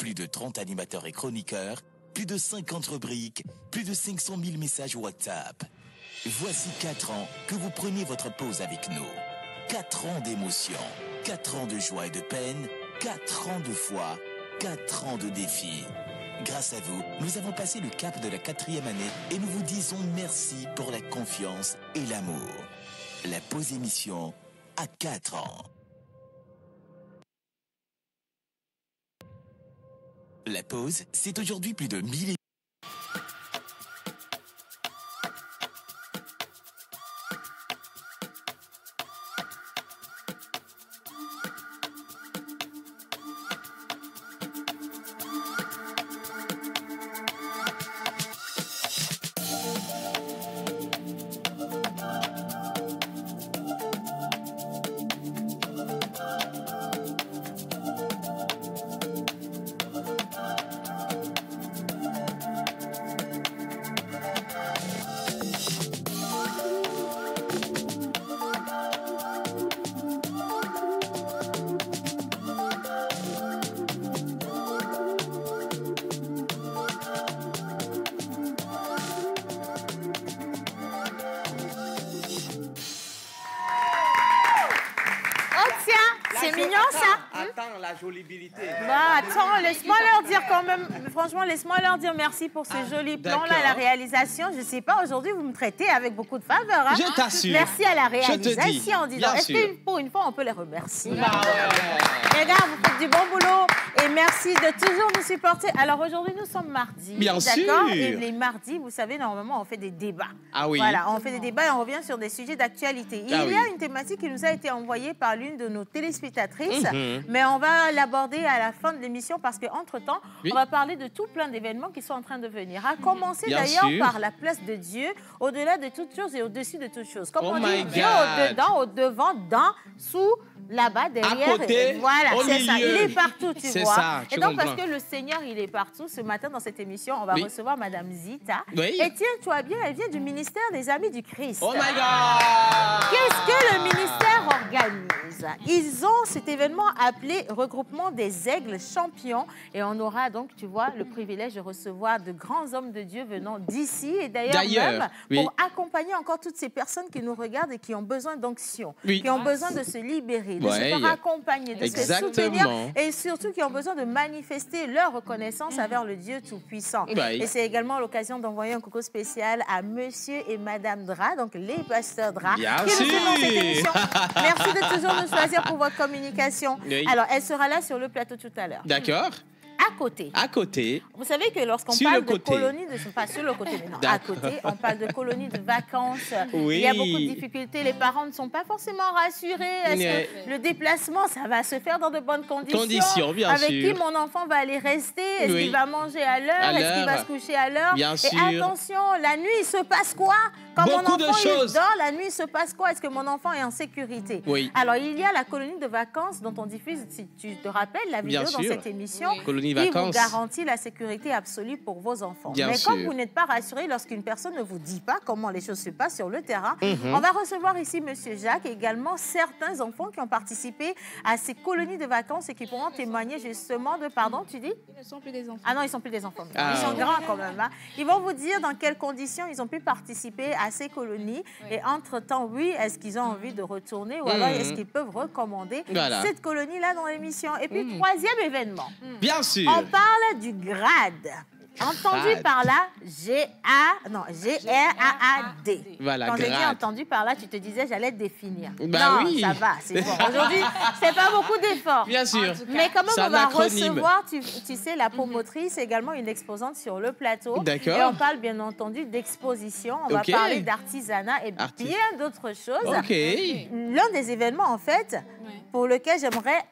plus de 30 animateurs et chroniqueurs, plus de 50 rubriques, plus de 500 000 messages WhatsApp. Voici 4 ans que vous prenez votre pause avec nous. 4 ans d'émotion, 4 ans de joie et de peine, 4 ans de foi, 4 ans de défis. Grâce à vous, nous avons passé le cap de la 4e année et nous vous disons merci pour la confiance et l'amour. La pause émission à 4 ans. La pause, c'est aujourd'hui plus de 1000 C'est mignon, ça. Attends, la jolibilité. Bah, attends, laisse-moi leur dire quand même, franchement, laisse-moi leur dire merci pour ce joli plan-là, la réalisation. Je sais pas, aujourd'hui, vous me traitez avec beaucoup de faveur. Hein? Je t'assure. Merci à la réalisation Je te dis, en disant, est-ce que pour une fois, on peut les remercier? Regarde, vous faites du bon boulot et merci de toujours nous supporter. Alors, aujourd'hui, nous sommes mardi. Bien sûr. D'accord? Et les mardis, vous savez, normalement, on fait des débats. Ah oui. Voilà, on fait des débats et on revient sur des sujets d'actualité. Il y a une thématique qui nous a été envoyée par l'une de nos téléspectatrices, mais on va l'aborder à la fin de l'émission parce qu'entre-temps, on va parler de tout plein d'événements qui sont en train de venir. À commencer d'ailleurs par la place de Dieu, au-delà de toutes choses et au-dessus de toutes choses. Comme on dit, Dieu au-dedans, au-devant, dans, sous, là-bas, derrière. À côté, voilà, c'est ça. Il est partout, tu vois. Ça, et donc, parce que le Seigneur, il est partout, ce matin dans cette émission, on va recevoir Madame Zita. Et tiens, tu vois bien, elle vient du ministère des Amis du Christ. Oh my God! Qu'est-ce que le ministère organise? Ils ont cet événement appelé Regroupement des Aigles Champions. Et on aura donc, tu vois, le privilège de recevoir de grands hommes de Dieu venant d'ici et d'ailleurs même pour accompagner encore toutes ces personnes qui nous regardent et qui ont besoin d'onction, qui ont besoin de se libérer, de se faire accompagner, de se soutenir et surtout qui ont besoin de manifester leur reconnaissance envers le Dieu Tout-Puissant. Et c'est également l'occasion d'envoyer un coucou spécial à Monsieur et Madame Dra, donc les pasteurs Dra, qui nous suivent dans cette émission. Merci de toujours nous choisir pour votre communication. Alors, elle sera là sur le plateau tout à l'heure. D'accord. À côté. À côté. Vous savez que lorsqu'on parle de colonies de... Pas sur le côté, mais non. À côté, on parle de colonies de vacances. Il y a beaucoup de difficultés. Les parents ne sont pas forcément rassurés. Est-ce que le déplacement, ça va se faire dans de bonnes conditions? Bien Avec sûr. qui mon enfant va aller rester? Est-ce qu'il va manger à l'heure? Est-ce qu'il va se coucher à l'heure? Bien sûr. Et attention, la nuit, il se passe quoi? Quand mon enfant il dort, la nuit, il se passe quoi? Est-ce que mon enfant est en sécurité? Alors, il y a la colonie de vacances dont on diffuse, si tu te rappelles, la vidéo dans cette émission, qui vous garantit la sécurité absolue pour vos enfants. Mais comme vous n'êtes pas rassuré lorsqu'une personne ne vous dit pas comment les choses se passent sur le terrain, on va recevoir ici M. Jacques et également certains enfants qui ont participé à ces colonies de vacances et qui pourront témoigner justement de, pardon, tu dis? Ils ne sont plus des enfants. Ah non, ils ne sont plus des enfants. Ils sont grands quand même. Hein. Ils vont vous dire dans quelles conditions ils ont pu participer à ces colonies. Et entre-temps, oui, est-ce qu'ils ont envie de retourner ou alors est-ce qu'ils peuvent recommander cette colonie-là dans l'émission? Et puis, troisième événement. Bien sûr. On parle du grade. Entendu par là, G-R-A-A-D. Voilà, quand j'ai dit grade. entendu par là, tu te disais j'allais définir. Bah non, ça va, c'est bon. Aujourd'hui, c'est pas beaucoup d'efforts. Bien sûr. Mais quand même, on va recevoir, tu sais, la promotrice, également une exposante sur le plateau. D'accord. Et on parle bien entendu d'exposition. On va parler d'artisanat et bien d'autres choses. L'un des événements, en fait, pour lequel j'aimerais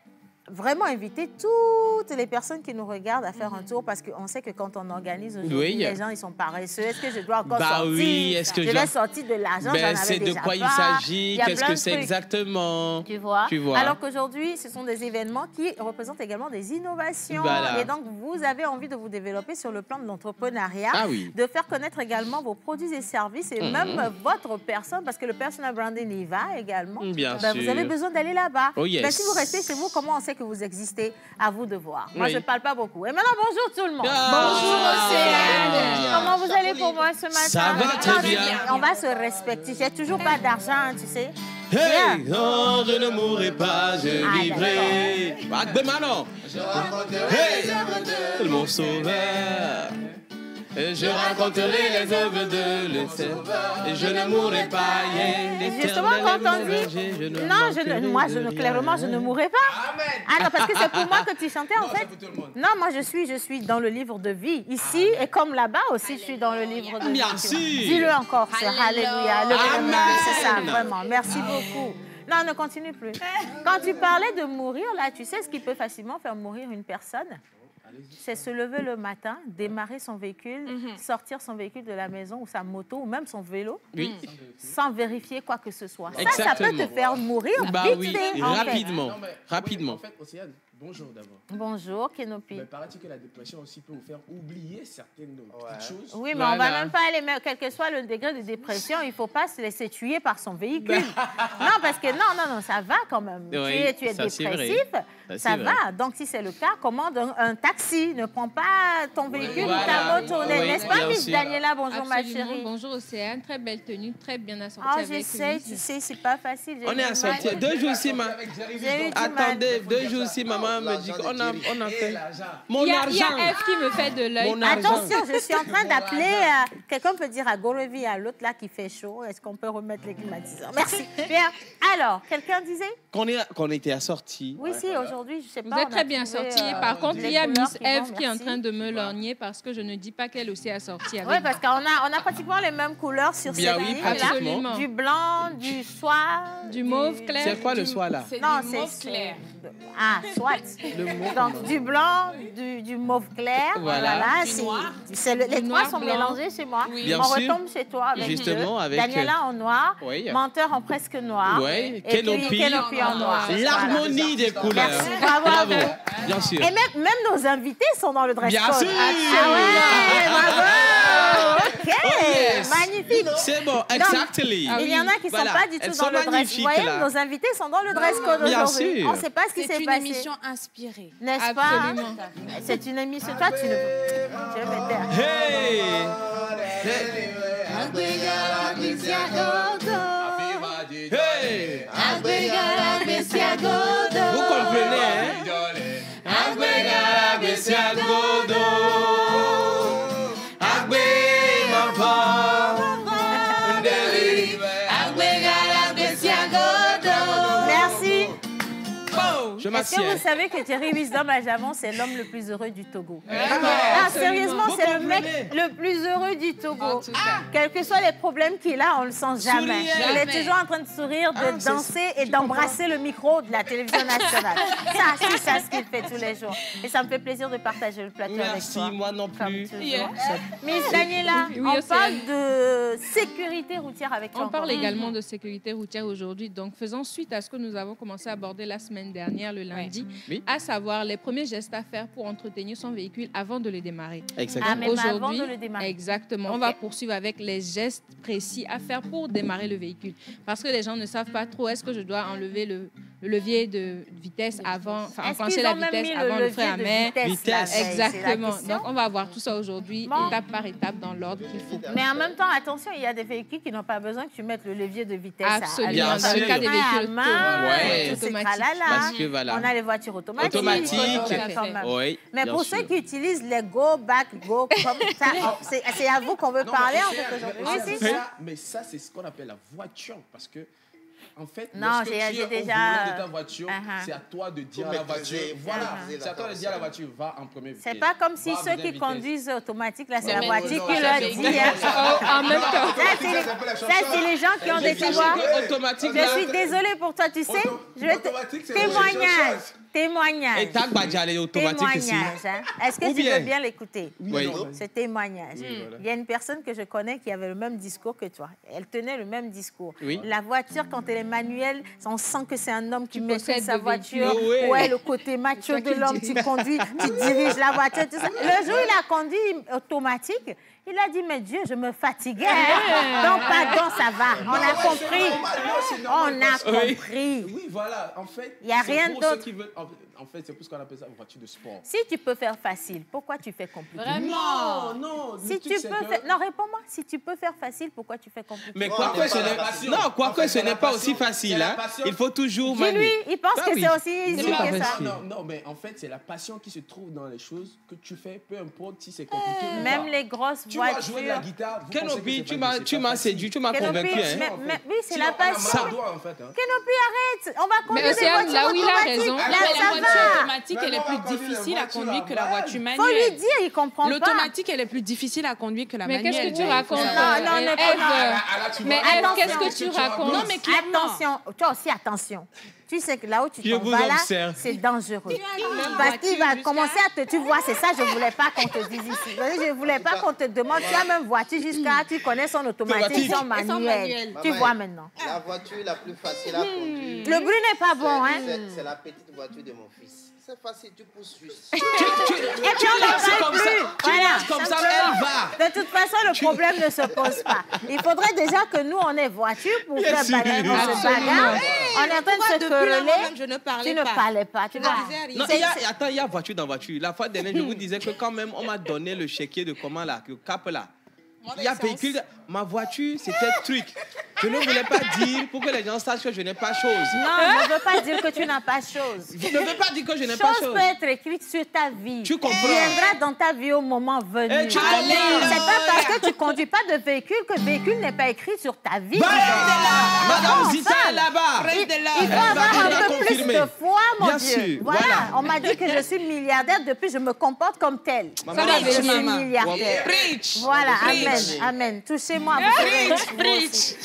vraiment inviter toutes les personnes qui nous regardent à faire un tour parce qu'on sait que quand on organise aujourd'hui, les gens, ils sont paresseux. Est-ce que je dois encore sortir? Oui, est-ce que je vais sortir de l'argent? C'est de quoi il s'agit? Qu'est-ce que c'est exactement? Tu vois? Alors qu'aujourd'hui, ce sont des événements qui représentent également des innovations. Et donc, vous avez envie de vous développer sur le plan de l'entrepreneuriat, de faire connaître également vos produits et services et même votre personne, parce que le personal branding y va également. Bien sûr. Vous avez besoin d'aller là-bas. Si vous restez chez vous, comment on sait que vous existez, à vous de voir. Moi, je ne parle pas beaucoup. Et maintenant, bonjour tout le monde. Bonjour, Océane. Comment vous allez pour moi ce matin? Ça va très bien. On va se respecter. J'ai toujours pas d'argent, tu sais. Hey, non, je ne mourrai pas, je vivrai. Manon. Hey, mon sauveur. Je raconterai les œuvres de l'éternel. Et je ne mourrai pas. Justement, quand on dit... clairement, je ne mourrai pas. Ah non, parce que c'est pour moi que tu chantais, en fait. Non, moi, je suis dans le livre de vie. Ici, et comme là-bas aussi, je suis dans le livre de vie. Merci. Dis-le encore, ça. Alléluia. C'est ça, vraiment. Merci beaucoup. Non, ne continue plus. Quand tu parlais de mourir, là, tu sais ce qui peut facilement faire mourir une personne? C'est se lever le matin, démarrer son véhicule, sortir son véhicule de la maison ou sa moto ou même son vélo, sans vérifier quoi que ce soit. Ça peut te faire mourir vite fait, rapidement. Rapidement. En fait, Océane, bonjour d'abord. Bonjour, Kenopi. Mais paraît-il que la dépression aussi peut vous faire oublier certaines petites choses. Oui, mais on ne va même pas aller, quel que soit le degré de dépression, il ne faut pas se laisser tuer par son véhicule. Non, parce que non, ça va quand même. Oui, tu es dépressif, ça va. Donc, si c'est le cas, commande un taxi. Ne prends pas ton véhicule ou ta moto. N'est-ce pas, Miss Daniela? Bonjour, ma chérie. Bonjour, Océane. Très belle tenue, très bien assortie. Oh, j'essaie, tu sais, c'est pas facile. On est assortis. 2 jours ici, attendez, 2 jours ici, maman me dit qu'on a fait mon argent. Il y a F qui me fait de l'œil. Attention, je suis en train d'appeler. Quelqu'un peut dire à Gorovi, à l'autre là qui fait chaud, est-ce qu'on peut remettre les climatiseurs? Merci. Bien. Alors, quelqu'un disait? Qu'on était assortis. Oui, si, aujourd'hui, je sais pas. Vous êtes très bien sortis. Par contre, il y a Miss Eve qui est en train de me lorgner parce que je ne dis pas qu'elle aussi a sorti avec. Oui, parce qu'on a pratiquement les mêmes couleurs sur cette absolument. Du blanc, du soie, du mauve clair. C'est quoi le soie là? Non, c'est clair. Ah, soit. Donc, du blanc, du mauve clair. Voilà. Du noir. Les trois sont mélangés chez moi. Oui. On retombe chez toi avec justement, avec Daniela en noir, Menteur en presque noir. Oui, et Kenopi en noir. L'harmonie des couleurs. Merci. Bravo. Bien sûr. Et même nos invités sont dans le dress code. Bien sûr. Ah ouais, bravo. OK. Oh yes. Magnifique. C'est bon, exactly. Il y en a qui ne sont pas du tout dans le dress code. Vous voyez, nos invités sont dans le dress code aujourd'hui. On ne sait pas ce qui s'est passé. C'est une émission inspirée. N'est-ce pas? Absolument. C'est une émission. Toi, tu le mettre. Hey. Hey. Vous comprenez, hein? Merci. Je Est-ce que vous savez que Thierry Wisdom à Javon, c'est l'homme le plus heureux du Togo? Ah, sérieusement, c'est le mec le plus heureux du Togo. Quels que soient les problèmes qu'il a, on ne le sent jamais. Il est toujours en train de sourire, de danser et d'embrasser le micro de la télévision nationale. Ça, c'est ça ce qu'il fait tous les jours. Et ça me fait plaisir de partager le plateau avec toi. Merci, moi non plus. Miss Daniela, on parle de sécurité routière avec toi. On parle également de sécurité routière aujourd'hui. Donc, faisant suite à ce que nous avons commencé à aborder la semaine dernière, le lundi, à savoir les premiers gestes à faire pour entretenir son véhicule avant de le démarrer. Exactement. Ah, même avant de le démarrer. Exactement. On va poursuivre avec les gestes précis à faire pour démarrer le véhicule. Parce que les gens ne savent pas trop, est-ce que je dois enlever le levier de vitesse avant, enfin, enclencher la vitesse avant le frein à main. Exactement. Donc, on va voir tout ça aujourd'hui, étape par étape, dans l'ordre qu'il faut. Mais en même temps, attention, il y a des véhicules qui n'ont pas besoin que tu mettes le levier de vitesse. Absolument. Dans le cas des véhicules automatiques. Parce que voilà. On a les voitures automatiques. Oui, mais pour ceux qui utilisent les go, back, go, comme ça, c'est à vous qu'on veut parler en fait aujourd'hui. Mais ça, c'est ce qu'on appelle la voiture, parce que en fait, non, lorsque tu es au volant de ta voiture, c'est à toi de dire à la voiture. Voilà, c'est à toi de dire à la voiture, va en premier vitesse. C'est pas comme si ceux qui conduisent automatique, là, c'est la voiture qui leur dit. En même temps. Ça, c'est les gens qui ont des pouvoirs. Je suis désolée pour toi, tu sais. Je vais témoignage. Et tag badjale automatique ici. Est-ce que tu veux bien l'écouter? Oui. Ce témoignage. Il y a une personne que je connais qui avait le même discours que toi. Elle tenait le même discours. Oui. La voiture, quand elle est manuelle, on sent que c'est un homme qui maîtrise sa voiture. Ouais, le côté macho de l'homme, tu conduis, tu diriges la voiture. Tout ça. Le jour où il a conduit automatique, il a dit, mais Dieu, je me fatiguais. Donc, pardon, ça va. On a compris. On a compris. Oui, voilà. En fait, il n'y a rien d'autre. En fait, c'est pour ce qu'on appelle ça une voiture de sport. Si tu peux faire facile, pourquoi tu fais compliqué? Vraiment? Non. Si tu peux faire... Non, réponds-moi. Si tu peux faire facile, pourquoi tu fais compliqué? Mais quoique ce n'est pas aussi facile. Hein. Il faut toujours manier. Lui, il pense que c'est aussi easy que ça. Non, mais en fait, c'est la passion qui se trouve dans les choses que tu fais, peu importe si c'est compliqué ou pas. Même les grosses voitures. Tu vas jouer de la guitare. Kenopi, tu m'as séduit, tu m'as convaincu. Oui, c'est la passion. Kenopi, arrête. On va conduire des voitures là où il a raison. La voiture automatique, elle est plus difficile à conduire que la voiture manuelle. Faut lui dire, il comprend pas. L'automatique, elle est plus difficile à conduire que la manuelle. Mais qu'est-ce que tu racontes? Non, mais qu'est-ce que tu racontes? Non, mais attention. Toi aussi, attention. Tu sais que là où tu t'en vas là, c'est dangereux. Parce qu'il va commencer à te... Tu vois, c'est ça, je ne voulais pas qu'on te dise ici. Je ne voulais pas qu'on te demande. Tu as même voiture jusqu'à... Tu connais son automatique, son manuel. Tu vois maintenant. La voiture la plus facile à conduire. Le bruit n'est pas bon, hein? C'est la petite voiture de mon fils. C'est facile, tu pousses juste. Et puis on n'en parle plus. Voilà. Comme ça, elle va. De toute façon, le problème ne se pose pas. Il faudrait déjà que nous, on ait voiture pour faire bagarre. On est en train de se quereller. Je ne parlais tu ne parlais pas. Tu vois. Non, il y a voiture dans voiture. La fois dernière, je vous disais que quand même, on m'a donné le chéquier de comment là, le cap là. Il y a véhicule. Ma voiture, c'était truc. Je ne voulais pas dire pour que les gens sachent que je n'ai pas chose. Non, je ne veux pas dire que tu n'as pas chose. Je ne veux pas dire que je n'ai pas chose. Chose peut être écrite sur ta vie. Tu comprends. Viendra dans ta vie au moment venu. Et tu comprends. C'est pas parce que tu ne conduis pas de véhicule que le véhicule n'est pas écrit sur ta vie. Madame Zita est là-bas. Il faut avoir un peu plus de foi, mon Bien Dieu. sûr. Voilà. On m'a dit que je suis milliardaire depuis je me comporte comme tel. Je suis milliardaire. Voilà, amen, amen. Touchez-moi.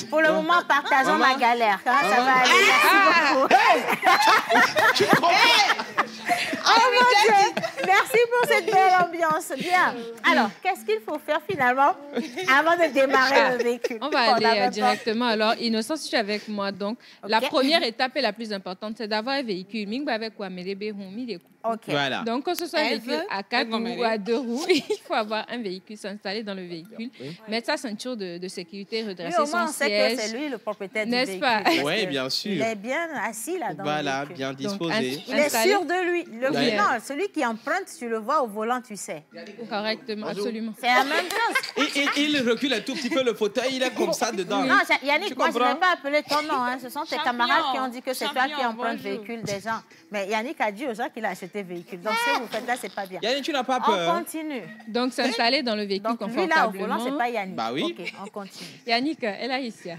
Pour le moment, partageons la galère. Ça va aller. Merci beaucoup. Oh mon Dieu. Merci pour cette belle ambiance. Bien. Alors, qu'est-ce qu'il faut faire finalement avant de démarrer le véhicule? On va aller directement. Alors, Innocent, si tu es avec moi, donc, la première étape et la plus importante, c'est d'avoir un véhicule. Voilà. Donc, que ce soit un véhicule à 4 roues ou à 2 roues, il faut avoir un véhicule, s'installer dans le véhicule, mettre sa ceinture de sécurité, redresser son siège. On sait que c'est lui le propriétaire du véhicule. N'est-ce pas? Oui, bien sûr. Il est bien assis là dans le véhicule. Voilà, bien disposé. Il est sûr de lui. Non, celui qui emprunte, tu le vois au volant, tu sais. Correctement, absolument. C'est la même chose. Il recule un tout petit peu le fauteuil, il est comme ça dedans. Non, Yannick, moi, je ne vais pas appeler ton nom. Hein. Ce sont tes camarades qui ont dit que c'est toi qui empruntes le véhicule des gens. Mais Yannick a dit aux gens qu'il a acheté véhicule. Donc, ce que vous faites là, c'est pas bien. Yannick, tu n'as pas peur. On continue. Donc, s'installer dans le véhicule confortablement. Lui, là, au volant, c'est pas Yannick. Bah oui. OK, on continue. Yannick, elle a ici.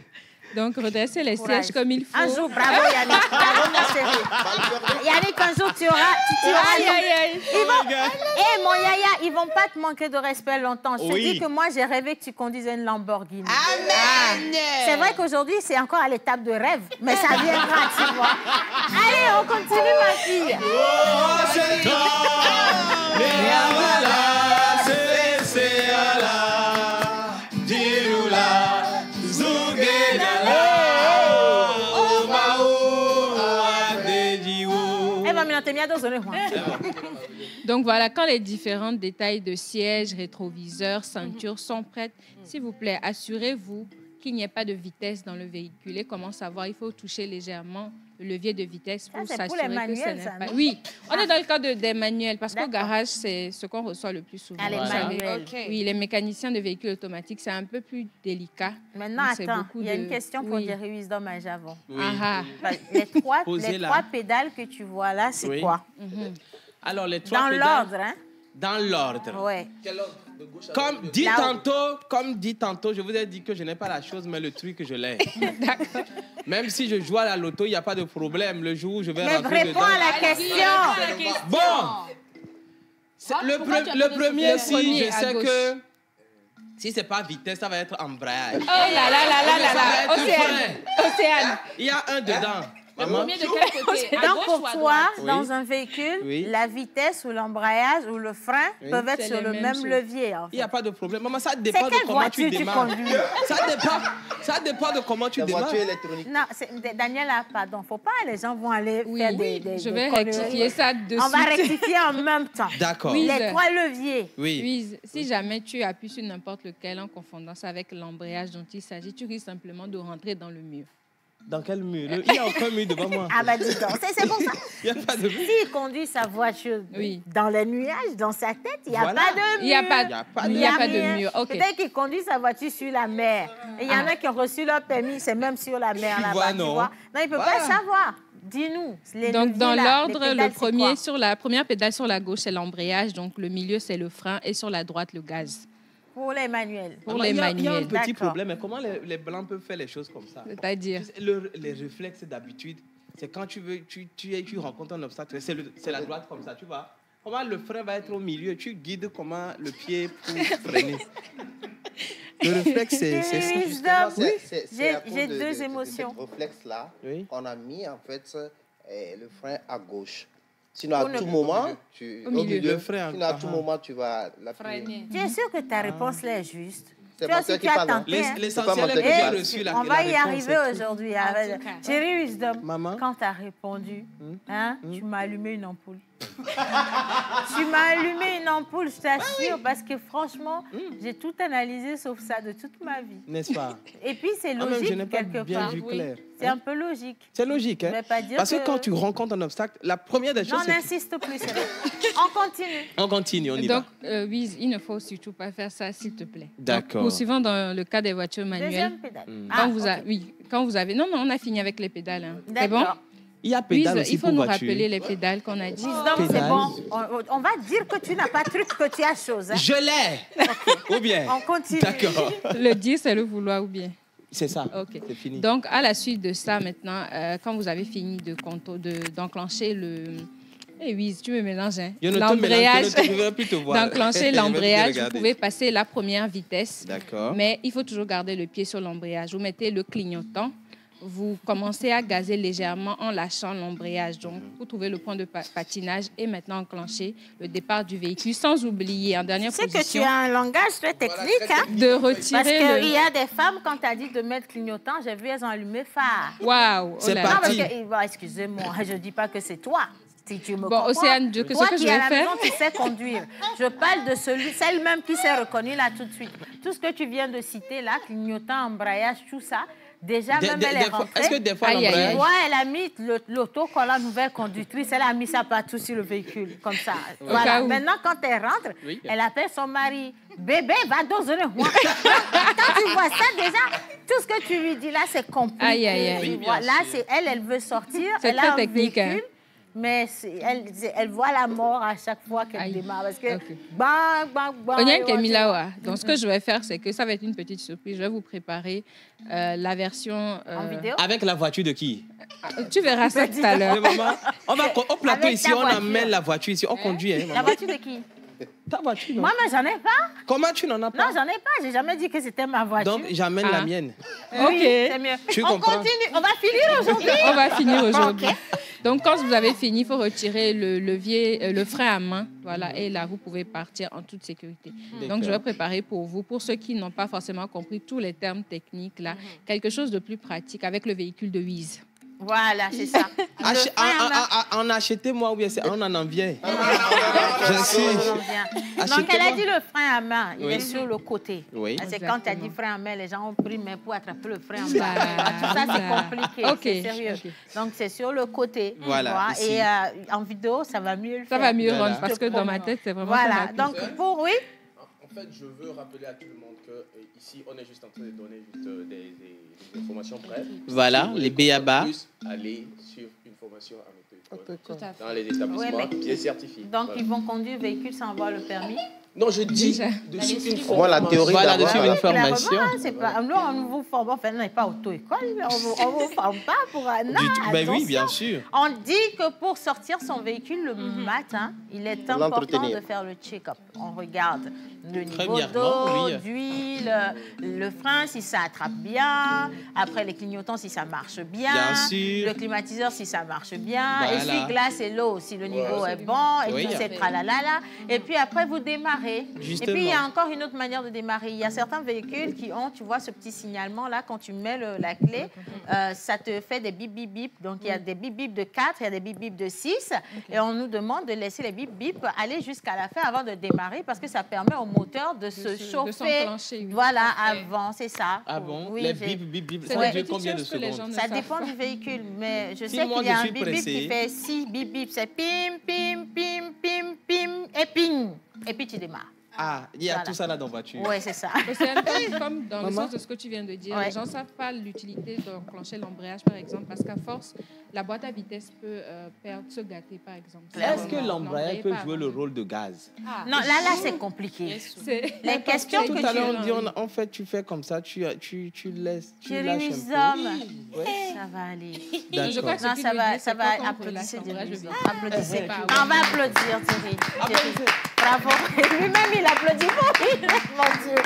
Donc, redresser les sièges comme il faut. Un jour, bravo Yannick. Bravo mon chéri. Yannick, un jour, tu auras... mon Yaya, ils vont pas te manquer de respect longtemps. Je te dis que moi, j'ai rêvé que tu conduisais une Lamborghini. Amen. C'est vrai qu'aujourd'hui, c'est encore à l'étape de rêve, mais ça viendra, tu vois. Allez, on continue, ma fille. Donc voilà, quand les différents détails de sièges, rétroviseurs, ceintures sont prêtes, s'il vous plaît, assurez-vous qu'il n'y ait pas de vitesse dans le véhicule. Et comment savoir? Il faut toucher légèrement le levier de vitesse pour s'assurer que ce n'est pas... Oui, on est dans le cas des manuels parce qu'au garage, c'est ce qu'on reçoit le plus souvent. Les manuels. Oui, les mécaniciens de véhicules automatiques, c'est un peu plus délicat. Maintenant, attends, il y a une question pour Jerry Wisdom à Javon. Les trois pédales que tu vois là, c'est quoi? Alors, les trois pédales... Dans l'ordre, hein? Dans l'ordre. Oui. Quel ordre? Comme dit tantôt, je vous ai dit que je n'ai pas la chose, mais le truc, je l'ai. Même si je joue à la loto, il n'y a pas de problème. Le jour où je vais rentrer dedans... Mais réponds à la question. Bon. Le premier, si je sais que... Si ce n'est pas vitesse, ça va être embrayage. Oh là là là là là. Océane. Il y a un dedans. Le premier de quel côté? Donc, pour toi, dans un véhicule, la vitesse ou l'embrayage ou le frein peuvent être sur le même levier. En fait. Il n'y a pas de problème. Maman, ça dépend de comment tu démarres. Ça dépend de comment tu démarres. Voiture électronique. Non, Daniela, pardon. Faut pas, les gens vont aller faire des je vais rectifier ça de suite. On va rectifier en même temps. D'accord. Les trois leviers. Oui. Si jamais tu appuies sur n'importe lequel en confondant ça avec l'embrayage dont il s'agit, tu risques simplement de rentrer dans le mur. Dans quel mur? Il n'y a aucun mur devant moi. Ah bah dis donc, c'est pour ça. Il n'y a pas de mur. S'il conduit sa voiture dans les nuages, dans sa tête, il n'y a pas de mur. Il n'y a pas de mur. Okay. Peut-être qu'il conduit sa voiture sur la mer. Et il y en a qui ont reçu leur permis, c'est même sur la mer là-bas, tu vois. Non, il ne peut pas savoir. Dis-nous. Donc, dans l'ordre, le premier, sur la première pédale sur la gauche, c'est l'embrayage. Donc, le milieu, c'est le frein. Et sur la droite, le gaz. Pour les manuels. Il y a un petit problème. Mais comment les Blancs peuvent faire les choses comme ça? C'est-à-dire? Les réflexes d'habitude, c'est quand tu rencontres un obstacle, c'est la droite comme ça, tu vois. Comment le frein va être au milieu? Tu guides comment le pied pour freiner. Le réflexe, c'est ça. J'ai deux émotions. Ce réflexe-là, on a mis en fait le frein à gauche. Sinon, à tout moment, tu vas la freiner. Tu es sûr que ta réponse là est juste? C'est moi qui parle. L'essentiel est que j'ai reçu la On va y arriver aujourd'hui. Chérie Wisdom, quand tu as répondu, tu m'as allumé une ampoule. Tu m'as allumé une ampoule, je t'assure, parce que franchement, j'ai tout analysé sauf ça de toute ma vie. N'est-ce pas? Et puis c'est logique quelque part. C'est un peu logique. C'est logique, hein? Parce que quand tu rencontres un obstacle, la première des choses. Non, n'insiste plus. On continue. On continue, on y va. Donc, oui, il ne faut surtout pas faire ça, s'il te plaît. D'accord. Poursuivant dans le cas des voitures manuelles. Deuxième pédale. Quand vous avez. Non, on a fini avec les pédales. Hein. C'est bon? Il y a pédale aussi il faut pour nous voiture. rappeler les pédales qu'on a dit. Donc, c'est bon. On va dire que tu n'as pas de truc, que tu as chose. Hein. Je l'ai. Ou bien. On continue. D'accord. Le dire, c'est le vouloir ou bien. C'est ça. OK. C'est fini. Donc, à la suite de ça, maintenant, quand vous avez fini d'enclencher le... Eh oui, tu me mélanges, hein. L'embrayage. D'enclencher l'embrayage, vous pouvez passer la première vitesse. D'accord. Mais il faut toujours garder le pied sur l'embrayage. Vous mettez le clignotant. Vous commencez à gazer légèrement en lâchant l'embrayage. Donc, vous trouvez le point de patinage et maintenant enclencher le départ du véhicule. Sans oublier, en dernière position... C'est que tu as un langage très technique, hein? De retirer Parce qu'il y a des femmes, quand tu as dit de mettre clignotant, j'ai vu, elles ont allumé phare. Waouh! C'est parti. Excusez-moi, je ne dis pas que c'est toi. Si tu me comprends. Océane, toi ce que qui je vais à la faire... maison, tu sais conduire. Je parle de celle-même qui s'est reconnue là tout de suite. Tout ce que tu viens de citer là, clignotant, embrayage, tout ça... Déjà, même elle est rentrée. Est-ce que des fois, l'embrayage... Ouais, elle a mis l'autocollant nouvelle conductrice, elle a mis ça partout sur le véhicule, comme ça. Voilà. Maintenant, quand elle rentre, elle appelle son mari. Bébé, va dans un roi. Quand tu vois ça, déjà, tout ce que tu lui dis là, c'est compliqué. Aïe. Là, c'est elle veut sortir. C'est elle très a un technique, véhicule. hein. Mais elle voit la mort à chaque fois qu'elle démarre. Parce que, donc, ce que je vais faire, c'est que ça va être une petite surprise. Je vais vous préparer la version... En vidéo? Avec la voiture de qui? Tu verras ça tout à l'heure. On va au plateau ici, on amène la voiture ici, on conduit. Hein, la voiture de qui? Ta voiture, non? Moi, mais j'en ai pas. Comment tu n'en as pas? Non, j'en ai pas. J'ai jamais dit que c'était ma voiture. Donc, j'amène la mienne. OK. C'est mieux. On continue. On va finir aujourd'hui. On va finir aujourd'hui. Okay. Donc, quand vous avez fini, il faut retirer le levier, le frein à main. Voilà. Et là, vous pouvez partir en toute sécurité. Donc, je vais préparer pour vous, pour ceux qui n'ont pas forcément compris tous les termes techniques, là, quelque chose de plus pratique avec le véhicule de Wiz. Voilà, c'est ça. En acheter, moi, ou bien on en vient. Donc, elle a dit le frein à main, il est sur le côté. Oui. C'est quand tu as dit frein à main, les gens ont pris main pour attraper le frein en bas. Tout ça, c'est compliqué, c'est sérieux. Donc, c'est sur le côté. Voilà. Et en vidéo, ça va mieux le faire. Ça va mieux rendre, parce que dans ma tête, c'est vraiment... Voilà, donc pour... Oui. En fait, je veux rappeler à tout le monde qu'ici, on est juste en train de donner des informations brèves. Voilà, les B.A.B.A. Aller sur une formation en auto-école dans les établissements bien certifiés. Donc, ils vont conduire le véhicule sans avoir le permis? Non, je dis de suivre une formation. Voilà, la théorie de suivre une formation. Nous, on ne vous forme pas. Enfin, on n'est pas auto-école. On ne vous forme pas pour un an. Ben oui, bien sûr. On dit que pour sortir son véhicule le matin, il est important de faire le check-up. On regarde le niveau d'eau, d'huile, le frein, si ça attrape bien. Après, les clignotants, si ça marche bien. Bien sûr. Le climatiseur, si ça marche bien. Et l'essuie-glace et l'eau, si le niveau est bon, et tout c'est tralalala. Et puis après, vous démarrez. Justement. Et puis, il y a encore une autre manière de démarrer. Il y a certains véhicules qui ont, tu vois, ce petit signalement-là, quand tu mets la clé, ça te fait des bip, bip, bip. Donc, il y a des bip, bip de 4, il y a des bip, bip de 6. Et on nous demande de laisser les bip, bip aller jusqu'à la fin avant de démarrer parce que ça permet au moteur de se chauffer. Voilà, avant, c'est ça. Ah bon? Oui, les bip, bip, bip, ça dure combien de secondes? Ça dépend du véhicule, mais je sais qu'il y a un bip, bip qui fait 6 bip, bip. C'est pim, pim, pim, pim, pim, et ping. Et puis tu démarres. Ah, il y a tout ça là dans la voiture. Oui, c'est ça. C'est un peu comme dans le sens de ce que tu viens de dire. Les gens ne savent pas l'utilité d'enclencher l'embrayage, par exemple, parce qu'à force, la boîte à vitesse peut se gâter, par exemple. Est-ce que l'embrayage peut jouer le rôle de gaz? Non, là, c'est compliqué. Les questions que tu... Tout à l'heure, on dit, en fait, tu fais comme ça, tu laisses, tu lâches un peu. Ça va aller. Je crois que ça va applaudir. On va applaudir, Thierry. Bravo. Lui-même, il applaudit pour lui. Mon Dieu.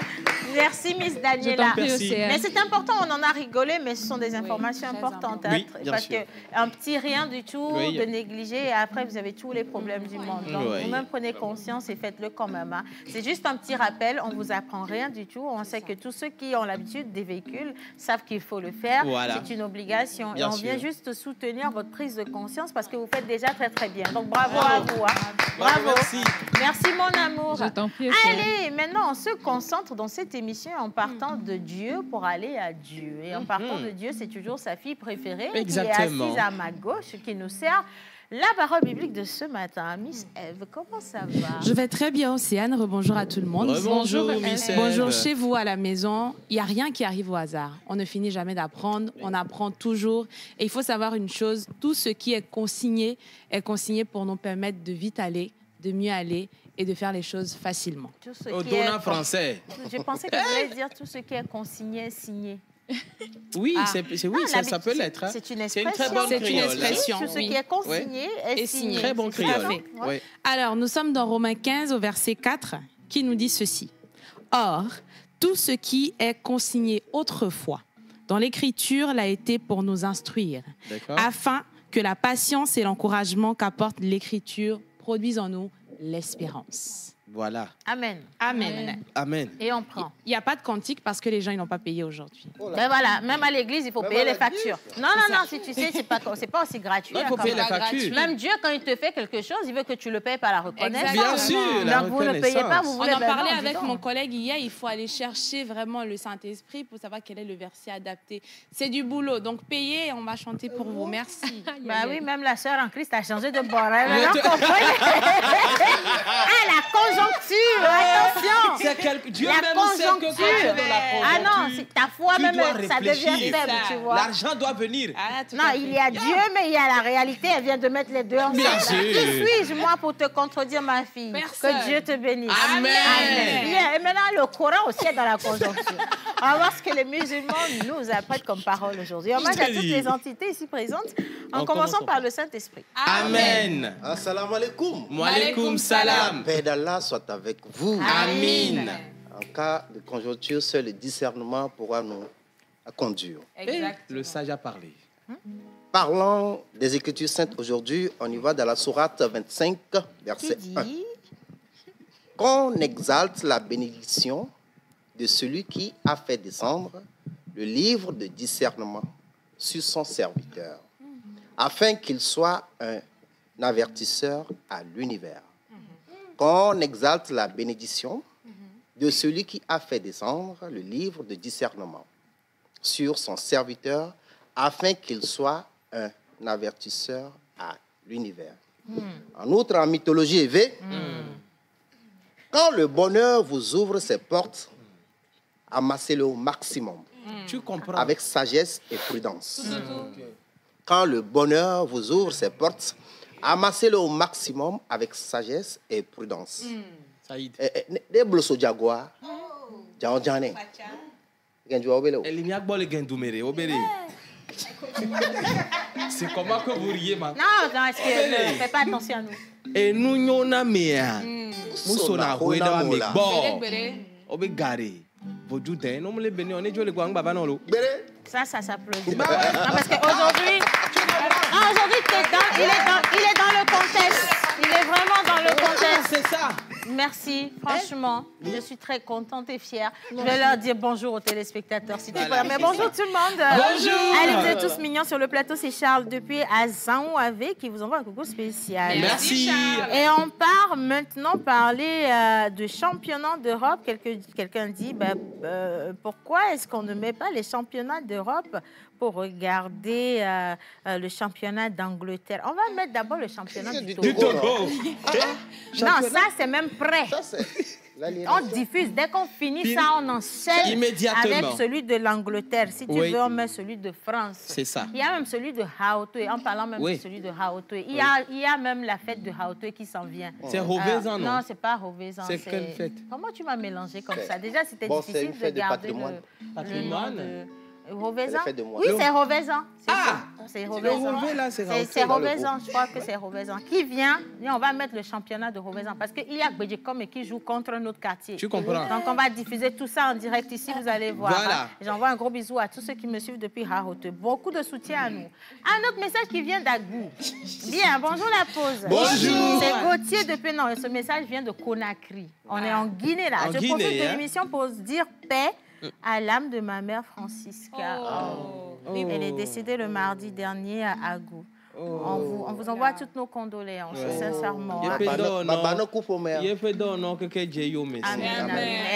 Merci, Miss Daniela. Mais c'est important, on en a rigolé, mais ce sont des informations importantes. Oui, parce qu'un petit rien du tout de négliger, et après, vous avez tous les problèmes du monde. Donc, vous-même, prenez conscience et faites-le quand même. Hein. C'est juste un petit rappel, on ne vous apprend rien du tout. On sait que tous ceux qui ont l'habitude des véhicules savent qu'il faut le faire. Voilà. C'est une obligation. Et on vient juste soutenir votre prise de conscience parce que vous faites déjà très, très bien. Donc, bravo à vous. Hein. Bravo. Merci, mon amour. Je t'en prie. Allez, maintenant, on se concentre dans cette émission en partant de Dieu pour aller à Dieu. Et en partant de Dieu, c'est toujours sa fille préférée qui est assise à ma gauche, qui nous sert la parole biblique de ce matin. Miss Ève, comment ça va? Je vais très bien, Océane. Rebonjour à tout le monde. Bonjour, Miss Ève. Bonjour chez vous à la maison. Il n'y a rien qui arrive au hasard. On ne finit jamais d'apprendre. On apprend toujours. Et il faut savoir une chose, tout ce qui est consigné pour nous permettre de vite aller, de mieux aller et de faire les choses facilement. Au donnant français. Je pensais que vous alliez dire tout ce qui est consigné, signé. Oui, ça peut l'être. Hein. C'est une expression. C'est une très bonne créole. C'est une expression. Tout ce qui est consigné est signé. Très bon créole. Oui. Alors, nous sommes dans Romains 15 au verset 4 qui nous dit ceci. Or, tout ce qui est consigné autrefois dans l'Écriture l'a été pour nous instruire, afin que la patience et l'encouragement qu'apporte l'Écriture produisent en nous l'espérance. Voilà. Amen. Amen. Amen. Et on prend. Il n'y a pas de cantique parce que les gens ils n'ont pas payé aujourd'hui. Ben voilà, même à l'église, il faut payer les factures. Non, si tu sais, c'est pas aussi gratuit. Non, il faut payer les factures. Même Dieu, quand il te fait quelque chose, il veut que tu le payes par la reconnaissance. Bien sûr, donc vous ne payez pas, vous voulez... On en parlait avec mon collègue hier, il faut aller chercher vraiment le Saint-Esprit pour savoir quel est le verset adapté. C'est du boulot, donc payez et on va chanter pour vous. Merci. Ben oui, même la sœur en Christ a changé de bord. Ah, la conjoncture, attention. Dieu même sait que quand tu es dans la conjoncture, ah non, ta foi même, ça devient faible, tu vois. L'argent doit venir. Non, il y a Dieu, mais il y a la réalité. Elle vient de mettre les deux ensemble. Bien sûr. Qui suis-je, moi, pour te contredire, ma fille? Personne. Que Dieu te bénisse. Amen. Bien. Et maintenant, le Coran aussi est dans la conjoncture. On va voir ce que les musulmans nous apprêtent comme parole aujourd'hui. Hommage à toutes les entités ici présentes, en commençant par le Saint-Esprit. Amen. Assalamu alaikum. Wa alaikum salam. Paix d'Allah soit avec vous. Amen. En cas de conjoncture, seul le discernement pourra nous conduire. Le sage a parlé. Parlant des Écritures saintes aujourd'hui, on y va dans la sourate 25, verset 1. Qu'on exalte la bénédiction de celui qui a fait descendre le livre de discernement sur son serviteur, afin qu'il soit un avertisseur à l'univers. Qu'on exalte la bénédiction de celui qui a fait descendre le livre de discernement sur son serviteur, afin qu'il soit un avertisseur à l'univers. En outre, en mythologie élevée, quand le bonheur vous ouvre ses portes, amassez-le au maximum, Tu comprends. avec sagesse et prudence. Quand le bonheur vous ouvre ses portes, amassez-le au maximum avec sagesse et prudence. Saïd. Des blossos jaguar, jaone. C'est comment que vous riez, ma? Non, est-ce que ne fais pas attention à nous? Et nous, nous avons Moussona, Oueda, Mekbo, Obegare. Vojuden, on me les bénit, on est joué le guang baba non. Ça s'applaudit. Non, parce qu'aujourd'hui, aujourd'hui, il est dans le contexte. Il est vraiment dans le contexte. C'est ça. Merci, franchement, je suis très contente et fière. Je vais leur dire bonjour aux téléspectateurs, si tu veux. Mais bonjour tout le monde. Bonjour. Allez, vous êtes tous mignons sur le plateau. C'est Charles depuis Azaouave qui vous envoie un coucou spécial. Merci. Et on part maintenant parler de championnat d'Europe. Quelqu'un dit, pourquoi est-ce qu'on ne met pas les championnats d'Europe pour regarder le championnat d'Angleterre? On va mettre d'abord le championnat du Togo. Non, ça, c'est même prêt. On diffuse. Dès qu'on finit ça, on enchaîne immédiatement avec celui de l'Angleterre. Si tu veux, on met celui de France. C'est ça. Il y a même celui de Hautoué. En parlant même de celui de Hautoué. Il y a même la fête de Hautoué qui s'en vient. C'est Rovezan, non? Non, c'est pas Rovezan. C'est quelle fête? Comment tu m'as mélangé comme ça? Déjà, c'était difficile de garder le nom de... Rovezan? Oui, c'est Rovezan. C'est Rovezan. C'est Rovezan, je crois que c'est Rovezan. Qui vient, et on va mettre le championnat de Rovezan parce qu'il y a Gbedjekom qui joue contre un autre quartier. Tu comprends? Donc on va diffuser tout ça en direct ici, vous allez voir. Voilà. J'envoie un gros bisou à tous ceux qui me suivent depuis Harote. Beaucoup de soutien à nous. Un autre message qui vient d'Agou. Bien, bonjour la pause. Bonjour. C'est Gauthier depuis... Non, ce message vient de Conakry. On est en Guinée là. Je profite de l'émission pour dire paix à l'âme de ma mère Francisca. Elle est décédée le mardi dernier à Agou. On vous envoie toutes nos condoléances, sincèrement. Elle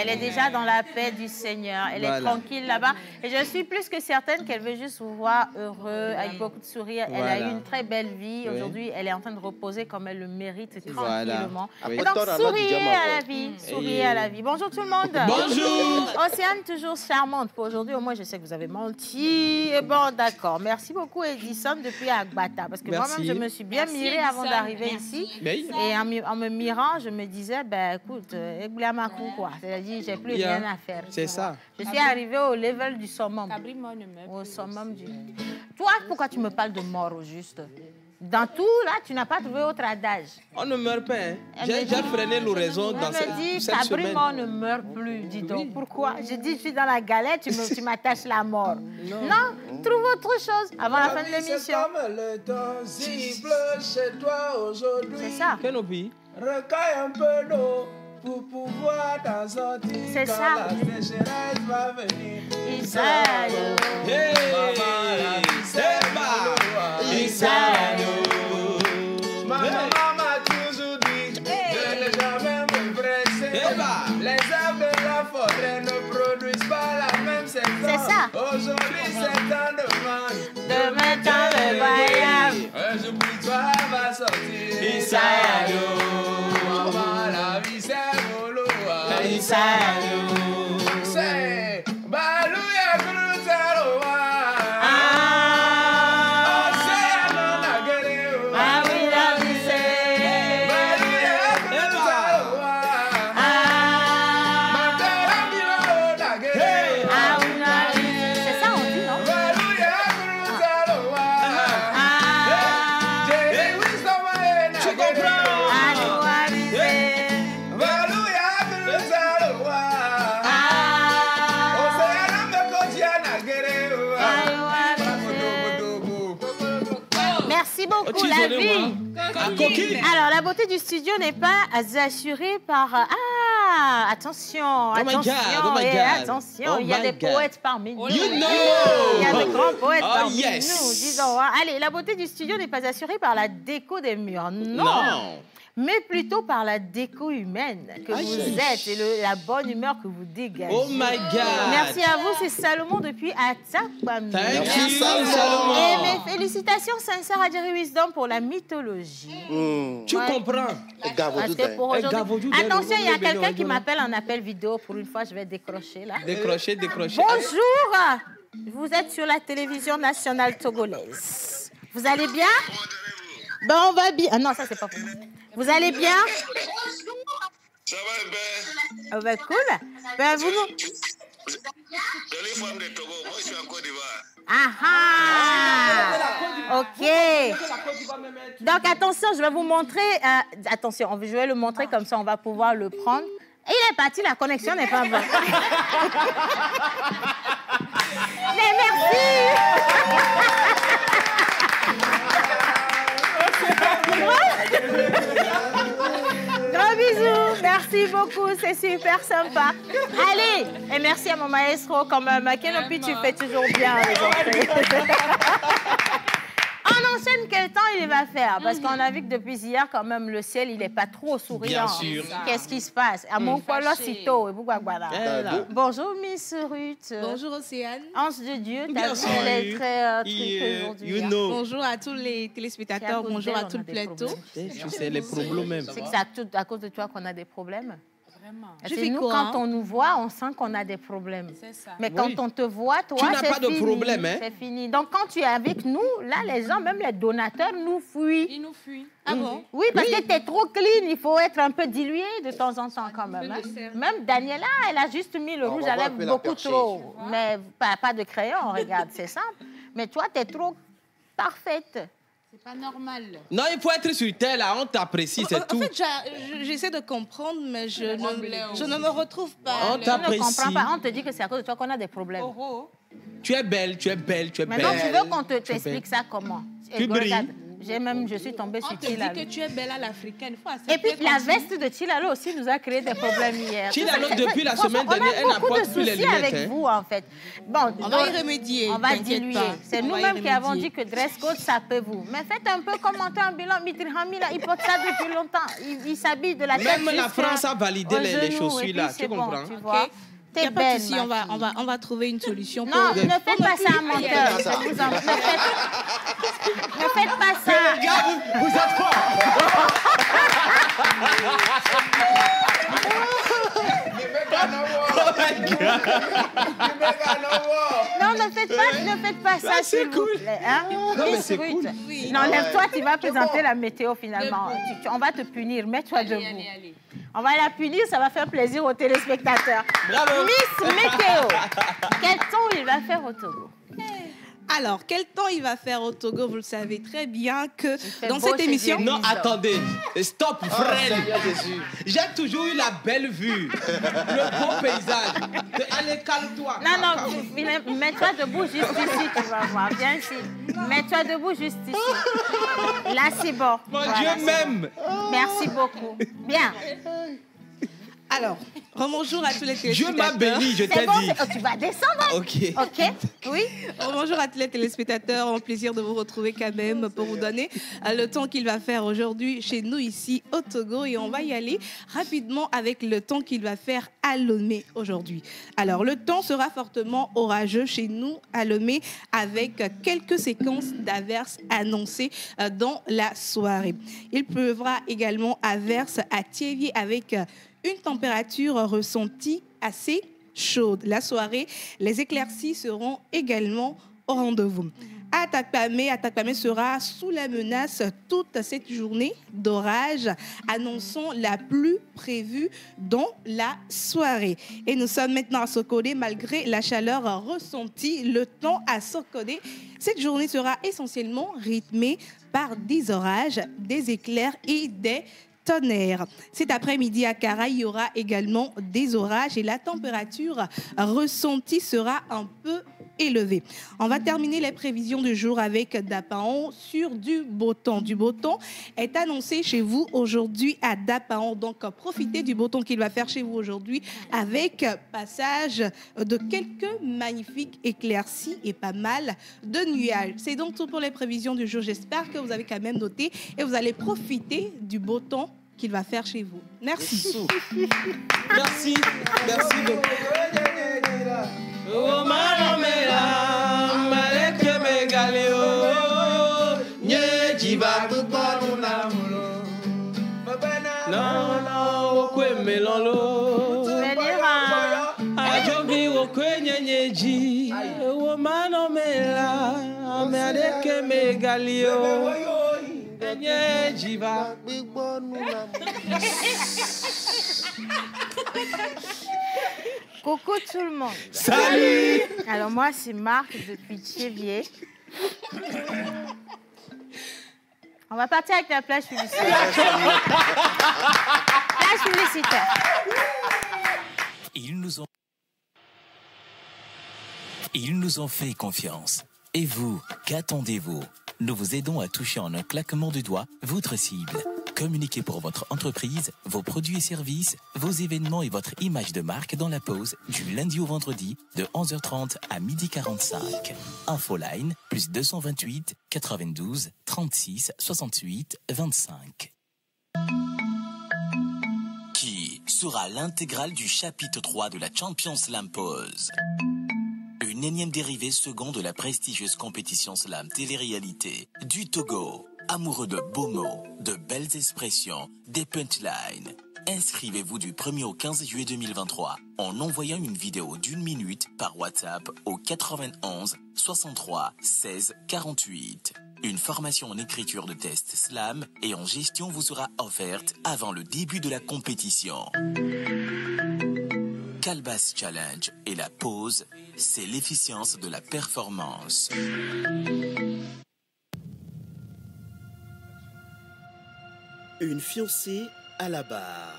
est déjà dans la paix du Seigneur. Elle est tranquille là-bas. Et je suis plus que certaine qu'elle veut juste vous voir heureux, avec beaucoup de sourires. Elle a eu une très belle vie. Aujourd'hui, elle est en train de reposer comme elle le mérite tranquillement. Et donc, souriez à la vie. Souriez à la vie. Bonjour tout le monde. Bonjour. Océane, toujours charmante. Pour aujourd'hui, au moins, je sais que vous avez menti. Et bon, d'accord. Merci beaucoup, Edison, depuis Agbata. Parce que moi-même, je me suis bien mirée avant d'arriver ici. Et en me mirant, je me disais, écoute, quoi. C'est-à-dire, j'ai plus rien à faire. C'est ça. Je suis arrivée au level du summum. Au summum du... Toi, pourquoi tu me parles de mort au juste? Dans tout, là, tu n'as pas trouvé autre adage. On ne meurt pas. J'ai freiné l'oraison dans cette semaine. On ne meurt plus, dis donc. Pourquoi? Je dis, je suis dans la galère, tu m'attaches la mort. Non, trouve autre chose avant la fin de l'émission. C'est comme le temps, s'il pleut chez toi aujourd'hui. C'est ça. Recueille un peu d'eau pour pouvoir t'en sortir. C'est ça. La sécheresse va venir. Isaïe. Maman m'a toujours dit de ne jamais me presser. Les arbres de la forêt ne produisent pas la même saison. C'est ça. Aujourd'hui, c'est temps de vendre. Demain, temps de voyage. Un jour plus tard va sortir. Isaïe. Maman, la vie c'est mollo. Isaïe. C'est Balouya Krutaloa. La vie. Alors, la beauté du studio n'est pas assurée par... attention, attention, attention, il y a des poètes parmi nous. Il y a de grands poètes parmi nous. Disons, allez, la beauté du studio n'est pas assurée par la déco des murs. Non. Mais plutôt par la déco humaine que vous êtes et la bonne humeur que vous dégagez. Oh my God! Merci à vous, c'est Salomon depuis Attaquami. Merci Salomon. Et mes félicitations sincères à Jerry Wisdom pour la mythologie. Tu comprends? Parce que pour aujourd'hui... Attention, il y a quelqu'un qui m'appelle en appel vidéo. Pour une fois, je vais décrocher là. Décrocher. Bonjour! Vous êtes sur la télévision nationale togolaise. Vous allez bien? Ben, on va bien. Ah non, ça, c'est pas pour moi. Vous allez bien? Ça va bien. Ben, cool. Ben, vous nous... Je les femmes de Togo, moi je suis en Côte d'Ivoire. Ok. Donc, attention, je vais vous montrer... attention, je vais le montrer comme ça, on va pouvoir le prendre. Et il est parti, la connexion n'est pas bonne. Mais merci. Gros bisous. Merci beaucoup. C'est super sympa. Allez. Et merci à mon maestro quand même. Kenopi, tu fais toujours bien les entrées. On enchaîne, quel temps il va faire? Parce qu'on a vu que depuis hier, quand même, le ciel, il n'est pas trop souriant. Bien sûr. Qu'est-ce qui se passe? À mon colosito et bonjour, Miss Ruth. Bonjour, Océane. Ange de Dieu, t'as vu, elle est très truc aujourd'hui. Bonjour à tous les téléspectateurs, bonjour à tout le plateau. C'est les problèmes. C'est que c'est à cause de toi qu'on a des problèmes. C'est nous, quand on nous voit, on sent qu'on a des problèmes. Ça. Mais quand on te voit, toi, tu n'as pas de problème, hein? C'est fini. Donc, quand tu es avec nous, là, les gens, même les donateurs, nous fuient. Ils nous fuient. Ah bon? Oui, parce que tu es trop clean. Il faut être un peu dilué de temps en temps quand même. Hein? Même Daniela, elle a juste mis le rouge à lèvres beaucoup trop. Mais pas de crayon, regarde, c'est simple. Mais toi, tu es trop parfaite. C'est pas normal. Non, il faut être sur terre, là, on t'apprécie, c'est tout. En fait, j'essaie de comprendre, mais je ne me retrouve pas. On t'apprécie. On ne comprend pas. On te dit que c'est à cause de toi qu'on a des problèmes. Tu es belle, tu es belle, tu es belle. Maintenant, tu veux qu'on t'explique ça comment? Tu brilles. Je suis tombée sur Tilalo. On te dit que tu es belle à l'africaine. Et puis, la veste de Tilalo aussi nous a créé des problèmes hier. Tilalo, depuis la semaine dernière, elle n'a pas plus les lunettes. On a beaucoup de soucis avec vous, en fait. Bon, on va y remédier. On va diluer. C'est nous-mêmes qui avons dit que dress code, ça peut vous. Mais faites un peu commenter un bilan. Mitrihami, là, il porte ça depuis longtemps. Il s'habille de la tête. Même la France a validé les chaussures, là. Tu comprends? Tu vois? T'es belle, ici, on va trouver une solution. Non, ne faites pas ça, menteur. Ne faites pas ça. Les gars, vous êtes forts. Non, ne faites pas ça, s'il vous plaît. Hein? Non, mais c'est cool. Non, lève-toi, tu vas présenter la météo finalement. On va te punir, mets-toi debout. On va la punir, ça va faire plaisir aux téléspectateurs. Bravo. Miss Météo, quel temps il va faire au Togo? Alors, quel temps il va faire au Togo? Vous le savez très bien que dans cette émission... Non, attendez. Stop, Fred. J'ai toujours eu la belle vue. Le beau paysage. Allez, calme-toi. Non, mets-toi debout juste ici, tu vas voir. Viens ici. Mets-toi debout juste ici. Là, c'est bon. Mon Dieu m'aime. Merci beaucoup. Bien. Alors, bonjour à tous les téléspectateurs. Dieu m'a béni, je t'ai dit. Tu vas descendre. Ok. Oui. Bonjour à tous les téléspectateurs. Un plaisir de vous retrouver quand même pour vous donner le temps qu'il va faire aujourd'hui chez nous ici au Togo. Et on va y aller rapidement avec le temps qu'il va faire à Lomé aujourd'hui. Alors, le temps sera fortement orageux chez nous à Lomé avec quelques séquences d'averses annoncées dans la soirée. Il pleuvra également averses à Thiévié avec une température ressentie assez chaude. La soirée, les éclaircies seront également au rendez-vous. À Atakpamé sera sous la menace toute cette journée d'orage, annonçant la pluie prévue dans la soirée. Et nous sommes maintenant à Sokodé, malgré la chaleur ressentie, le temps à Sokodé. Cette journée sera essentiellement rythmée par des orages, des éclairs et des tonnerre. Cet après-midi à Kara, il y aura également des orages et la température ressentie sera un peu élevée. On va terminer les prévisions du jour avec Dapaon sur du beau temps. Du beau temps est annoncé chez vous aujourd'hui à Dapaon. Donc, profitez du beau temps qu'il va faire chez vous aujourd'hui avec passage de quelques magnifiques éclaircies et pas mal de nuages. C'est donc tout pour les prévisions du jour. J'espère que vous avez quand même noté et vous allez profiter du beau temps qu'il va faire chez vous. Merci. Merci. Merci beaucoup. Oh, manomela, maleke megaleo, nye jiba tukonu na mulo. No, okwe melolo. Ajogi okwe nyenyeji. Oh, manomela, maleke megaleo. Coucou tout le monde. Salut. Alors moi c'est Marc depuis Thiévié. On va partir avec la plage publicitaire. Plage publicitaire. Ils nous ont fait confiance. Et vous, qu'attendez-vous? nous vous aidons à toucher en un claquement de doigts votre cible. Communiquez pour votre entreprise, vos produits et services, vos événements et votre image de marque dans la pause du lundi au vendredi de 11h30 à 12h45. Infoline plus 228 92 36 68 25. Qui sera l'intégrale du chapitre 3 de la Champions Slam Pause? Une énième dérivée seconde de la prestigieuse compétition slam télé-réalité du Togo. Amoureux de beaux mots, de belles expressions, des punchlines. Inscrivez-vous du 1er au 15 juillet 2023 en envoyant une vidéo d'1 minute par WhatsApp au 91 63 16 48. Une formation en écriture de test slam et en gestion vous sera offerte avant le début de la compétition. Calbas Challenge et la pause, c'est l'efficience de la performance. Une fiancée à la barre.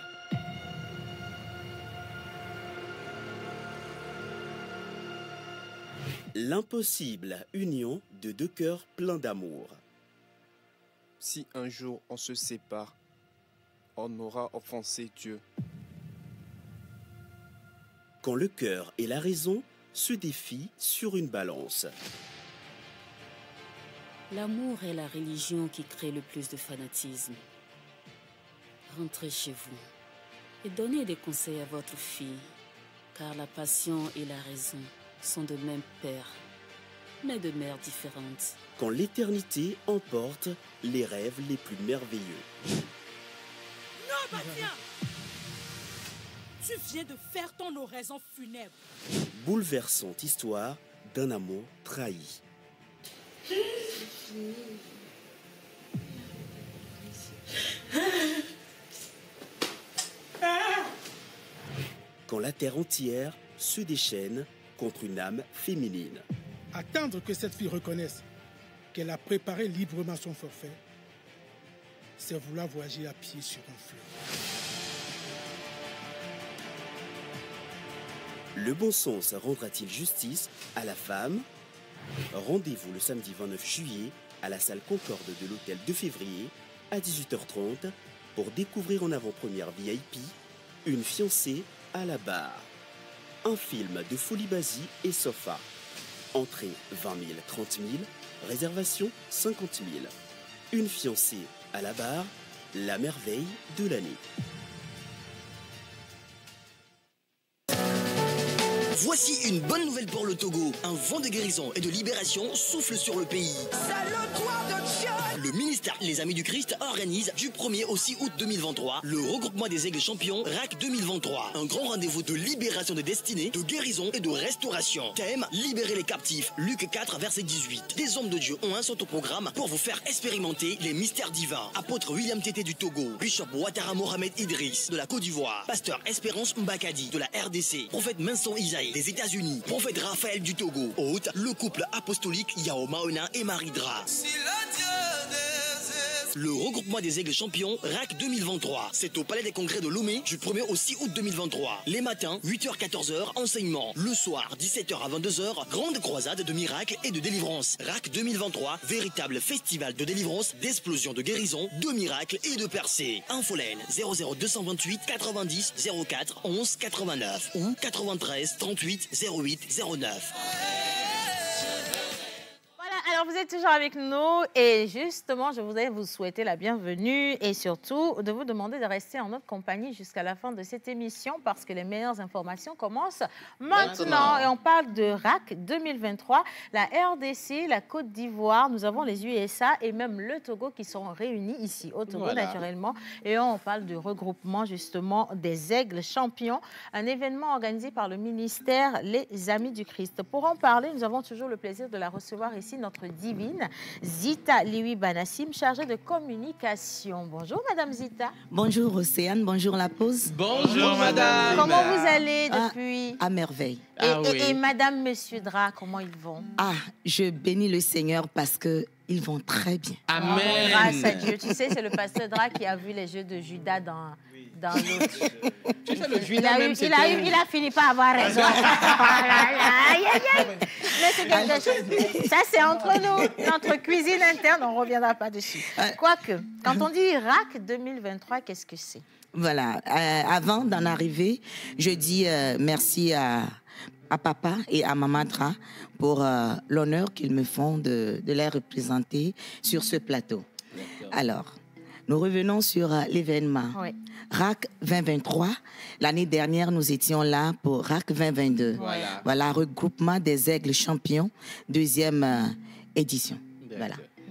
L'impossible union de deux cœurs pleins d'amour. Si un jour on se sépare, on aura offensé Dieu. Quand le cœur et la raison se défient sur une balance. L'amour est la religion qui crée le plus de fanatisme. Rentrez chez vous et donnez des conseils à votre fille, car la passion et la raison sont de même père, mais de mères différentes. Quand l'éternité emporte les rêves les plus merveilleux. Non, Bastien! Tu viens de faire ton oraison funèbre. Bouleversante histoire d'un amour trahi. Quand la terre entière se déchaîne contre une âme féminine. Attendre que cette fille reconnaisse qu'elle a préparé librement son forfait, c'est vouloir voyager à pied sur un fleuve. Le bon sens rendra-t-il justice à la femme? Rendez-vous le samedi 29 juillet à la salle Concorde de l'hôtel 2 février à 18h30 pour découvrir en avant-première VIP Une fiancée à la barre. Un film de Folie Basie et Sofa. Entrée 20 000, 30 000, réservation 50 000. Une fiancée à la barre, la merveille de l'année. Voici une bonne nouvelle pour le Togo. Un vent de guérison et de libération souffle sur le pays. C'est le doigt de Dieu! Le ministère Les Amis du Christ organise du 1er au 6 août 2023 le regroupement des aigles champions RAC 2023. Un grand rendez-vous de libération de destinée, de guérison et de restauration. Thème, libérer les captifs. Luc 4, verset 18. Des hommes de Dieu sont au programme pour vous faire expérimenter les mystères divins. Apôtre William Tété du Togo, Bishop Ouattara Mohamed Idriss de la Côte d'Ivoire, Pasteur Espérance Mbakadi de la RDC, Prophète Minson Isaïe des États-Unis, Prophète Raphaël du Togo. Hôte, le couple apostolique Yao Maona et Marie Dra. Le regroupement des aigles champions RAC 2023. C'est au Palais des Congrès de Lomé du 1er au 6 août 2023. Les matins, 8h-14h, enseignement. Le soir, 17h à 22h, grande croisade de miracles et de délivrance. RAC 2023, véritable festival de délivrance, d'explosion, de guérison, de miracles et de percées. Infolène 00228 90 04 11 89 ou 93 38 08 09. Alors, vous êtes toujours avec nous et justement, je voudrais vous souhaiter la bienvenue et surtout de vous demander de rester en notre compagnie jusqu'à la fin de cette émission parce que les meilleures informations commencent maintenant. Et on parle de RAC 2023, la RDC, la Côte d'Ivoire, nous avons les USA et même le Togo qui sont réunis ici au Togo naturellement. Et on parle du regroupement justement des aigles champions, un événement organisé par le ministère Les Amis du Christ. Pour en parler, nous avons toujours le plaisir de la recevoir ici, notre divine, Zita Liwi Banassim, chargée de communication. Bonjour, Madame Zita. Bonjour, Océane. Bonjour, La Pause. Bonjour, Madame. Comment vous allez depuis? À merveille. Et Madame, Monsieur Dra, comment ils vont? Ah, je bénis le Seigneur parce que ils vont très bien. Amen. Grâce à Dieu. Tu sais, c'est le pasteur Dra qui a vu les jeux de Judas dans l'autre. Tu sais, le Judas même, il a fini par avoir raison. Mais c'est quelque chose. Ça, c'est entre nous, notre cuisine interne, on ne reviendra pas dessus. Quoique, quand on dit RAC 2023, qu'est-ce que c'est? Voilà. Avant d'en arriver, je dis merci à papa et à maman Dra pour l'honneur qu'ils me font de les représenter sur ce plateau. Alors, nous revenons sur l'événement. Oui. RAC 2023. L'année dernière, nous étions là pour RAC 2022. Voilà, regroupement des aigles champions, deuxième édition.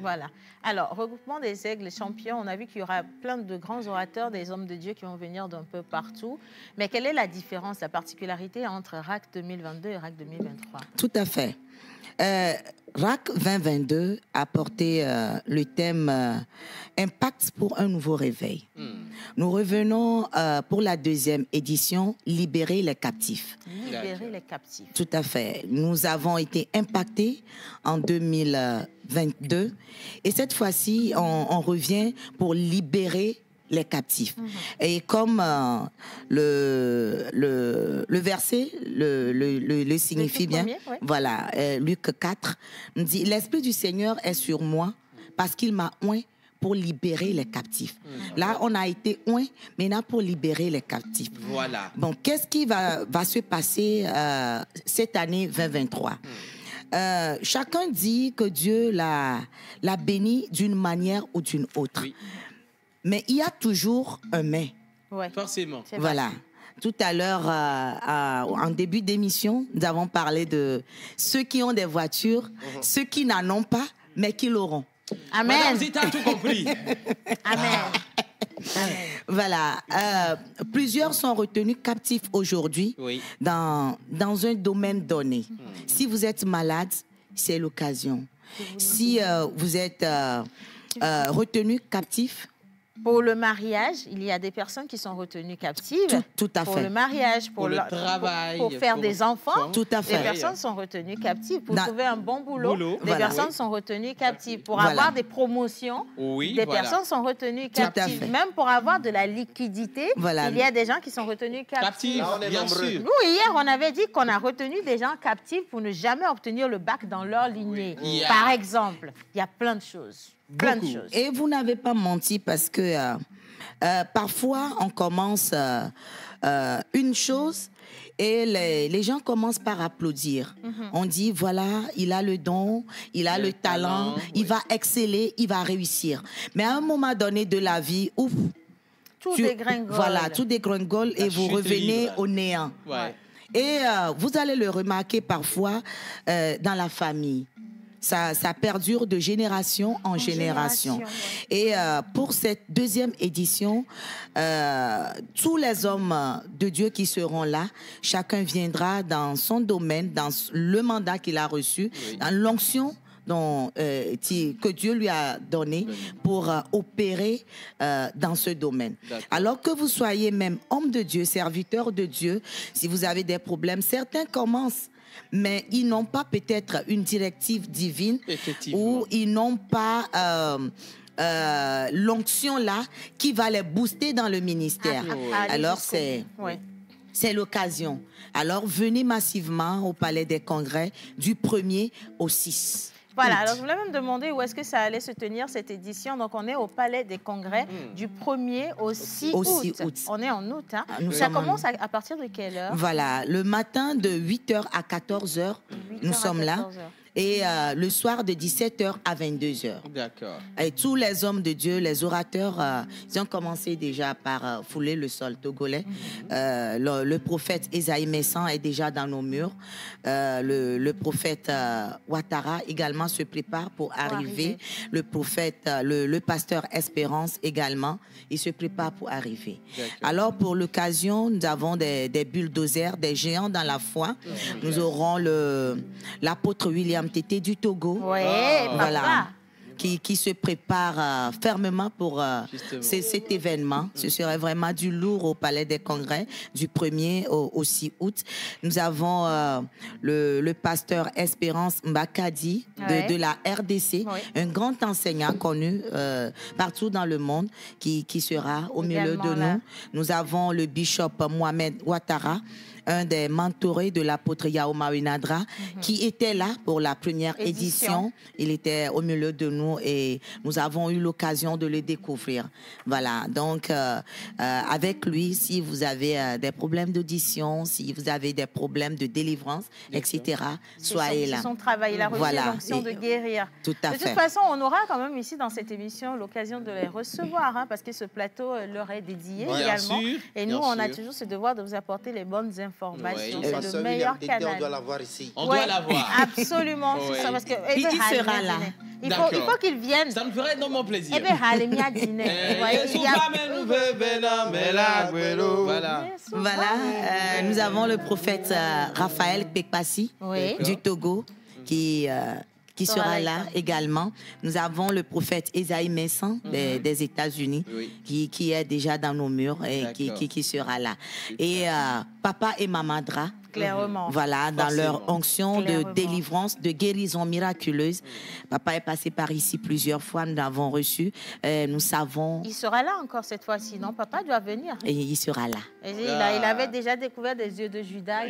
Voilà. Alors, regroupement des aigles champions, on a vu qu'il y aura plein de grands orateurs, des hommes de Dieu qui vont venir d'un peu partout. Mais quelle est la différence, la particularité entre RAC 2022 et RAC 2023? Tout à fait. RAC 2022 a porté le thème Impact pour un nouveau réveil. Nous revenons pour la deuxième édition, Libérer les captifs. Libérer les captifs. Tout à fait. Nous avons été impactés en 2022 et cette fois-ci, on revient pour libérer les captifs. Et comme le verset le signifie bien, voilà, Luc 4 nous dit, l'Esprit du Seigneur est sur moi parce qu'il m'a oint pour libérer les captifs. Là, on a été oint, maintenant pour libérer les captifs. Voilà. Bon, qu'est-ce qui va se passer cette année 2023? Chacun dit que Dieu l'a béni d'une manière ou d'une autre. Oui. Mais il y a toujours un mais. Ouais. Forcément. Voilà. Tout à l'heure, en début d'émission, nous avons parlé de ceux qui ont des voitures, ceux qui n'en ont pas, mais qui l'auront. Amen. Madame Zita a tout compris. Amen. Voilà. Plusieurs sont retenus captifs aujourd'hui dans un domaine donné. Si vous êtes malade, c'est l'occasion. Si vous êtes retenu captif, pour le mariage, il y a des personnes qui sont retenues captives. Tout à fait. Pour le mariage, pour le travail, pour faire des enfants. Tout à fait. Des personnes sont retenues captives. Pour trouver un bon boulot, des personnes sont retenues captives. Pour avoir des promotions, des personnes sont retenues captives. Même pour avoir de la liquidité, il y a des gens qui sont retenus captifs. Là, on est nombreux. Nous, hier, on avait dit qu'on a retenu des gens captifs pour ne jamais obtenir le bac dans leur lignée. Par exemple, il y a plein de choses. Plein de choses. Et vous n'avez pas menti parce que parfois, on commence une chose et les gens commencent par applaudir. On dit, voilà, il a le don, il a le talent, il va exceller, il va réussir. Mais à un moment donné de la vie, ouf, tout dégringole. Voilà, tout dégringole et vous revenez au néant. Ouais. Et vous allez le remarquer parfois dans la famille. Ça perdure de génération en génération. Et pour cette deuxième édition, tous les hommes de Dieu qui seront là, chacun viendra dans son domaine, dans le mandat qu'il a reçu, dans l'onction que Dieu lui a donné pour opérer dans ce domaine. Alors que vous soyez même homme de Dieu, serviteur de Dieu, si vous avez des problèmes, certains commencent, mais ils n'ont pas peut-être une directive divine ou ils n'ont pas l'onction là qui va les booster dans le ministère. Alors c'est l'occasion. Alors venez massivement au Palais des Congrès du 1er au 6. Voilà, alors je voulais même demander où est-ce que ça allait se tenir cette édition. Donc on est au Palais des Congrès du 1er au 6 août. On est en août. Hein? Ça commence à partir de quelle heure? Voilà, le matin de 8h à 14h, nous sommes là. Et le soir de 17h à 22h. D'accord. Et tous les hommes de Dieu, les orateurs, ils ont commencé déjà par fouler le sol togolais. Le prophète Esaïe Messan est déjà dans nos murs. Le prophète Ouattara également se prépare pour arriver. Le prophète, le pasteur Espérance également, il se prépare pour arriver. Alors pour l'occasion, nous avons des bulldozers, des géants dans la foi. Nous aurons l'apôtre William Tété du Togo. Oui, voilà. qui se préparent fermement pour cet événement. Ce serait vraiment du lourd au Palais des Congrès du 1er au 6 août. Nous avons le pasteur Espérance Mbakadi de la RDC, un grand enseignant connu partout dans le monde qui sera au milieu de nous. Nous avons le bishop Mohamed Ouattara, un des mentorés de l'apôtre Yahoma Winadra, qui était là pour la première édition. Il était au milieu de nous et nous avons eu l'occasion de le découvrir. Voilà, donc avec lui, si vous avez des problèmes d'audition, si vous avez des problèmes de délivrance, etc., soyez là. C'est son travail, il a reçu l'onction de guérir. Tout à fait. De toute façon, on aura quand même ici dans cette émission l'occasion de les recevoir, parce que ce plateau leur est dédié également. Et nous, on a toujours ce devoir de vous apporter les bonnes informations. C'est le meilleur canal. On doit l'avoir ici. On doit l'avoir. Absolument, c'est ça. Parce que il sera là. Il faut qu'il vienne. Ça me ferait énormément plaisir. Voilà. Nous avons le prophète Raphaël Pekpassi du Togo qui sera là également. Nous avons le prophète Esaïe Messan des États-Unis qui est déjà dans nos murs et qui sera là. Et Papa et Maman Dra, clairement. Voilà, dans leur onction de délivrance, de guérison miraculeuse. Papa est passé par ici plusieurs fois, nous l'avons reçu. Nous savons... Il sera là encore cette fois-ci, non? Papa doit venir. Et il sera là. Et il avait déjà découvert des yeux de Judas.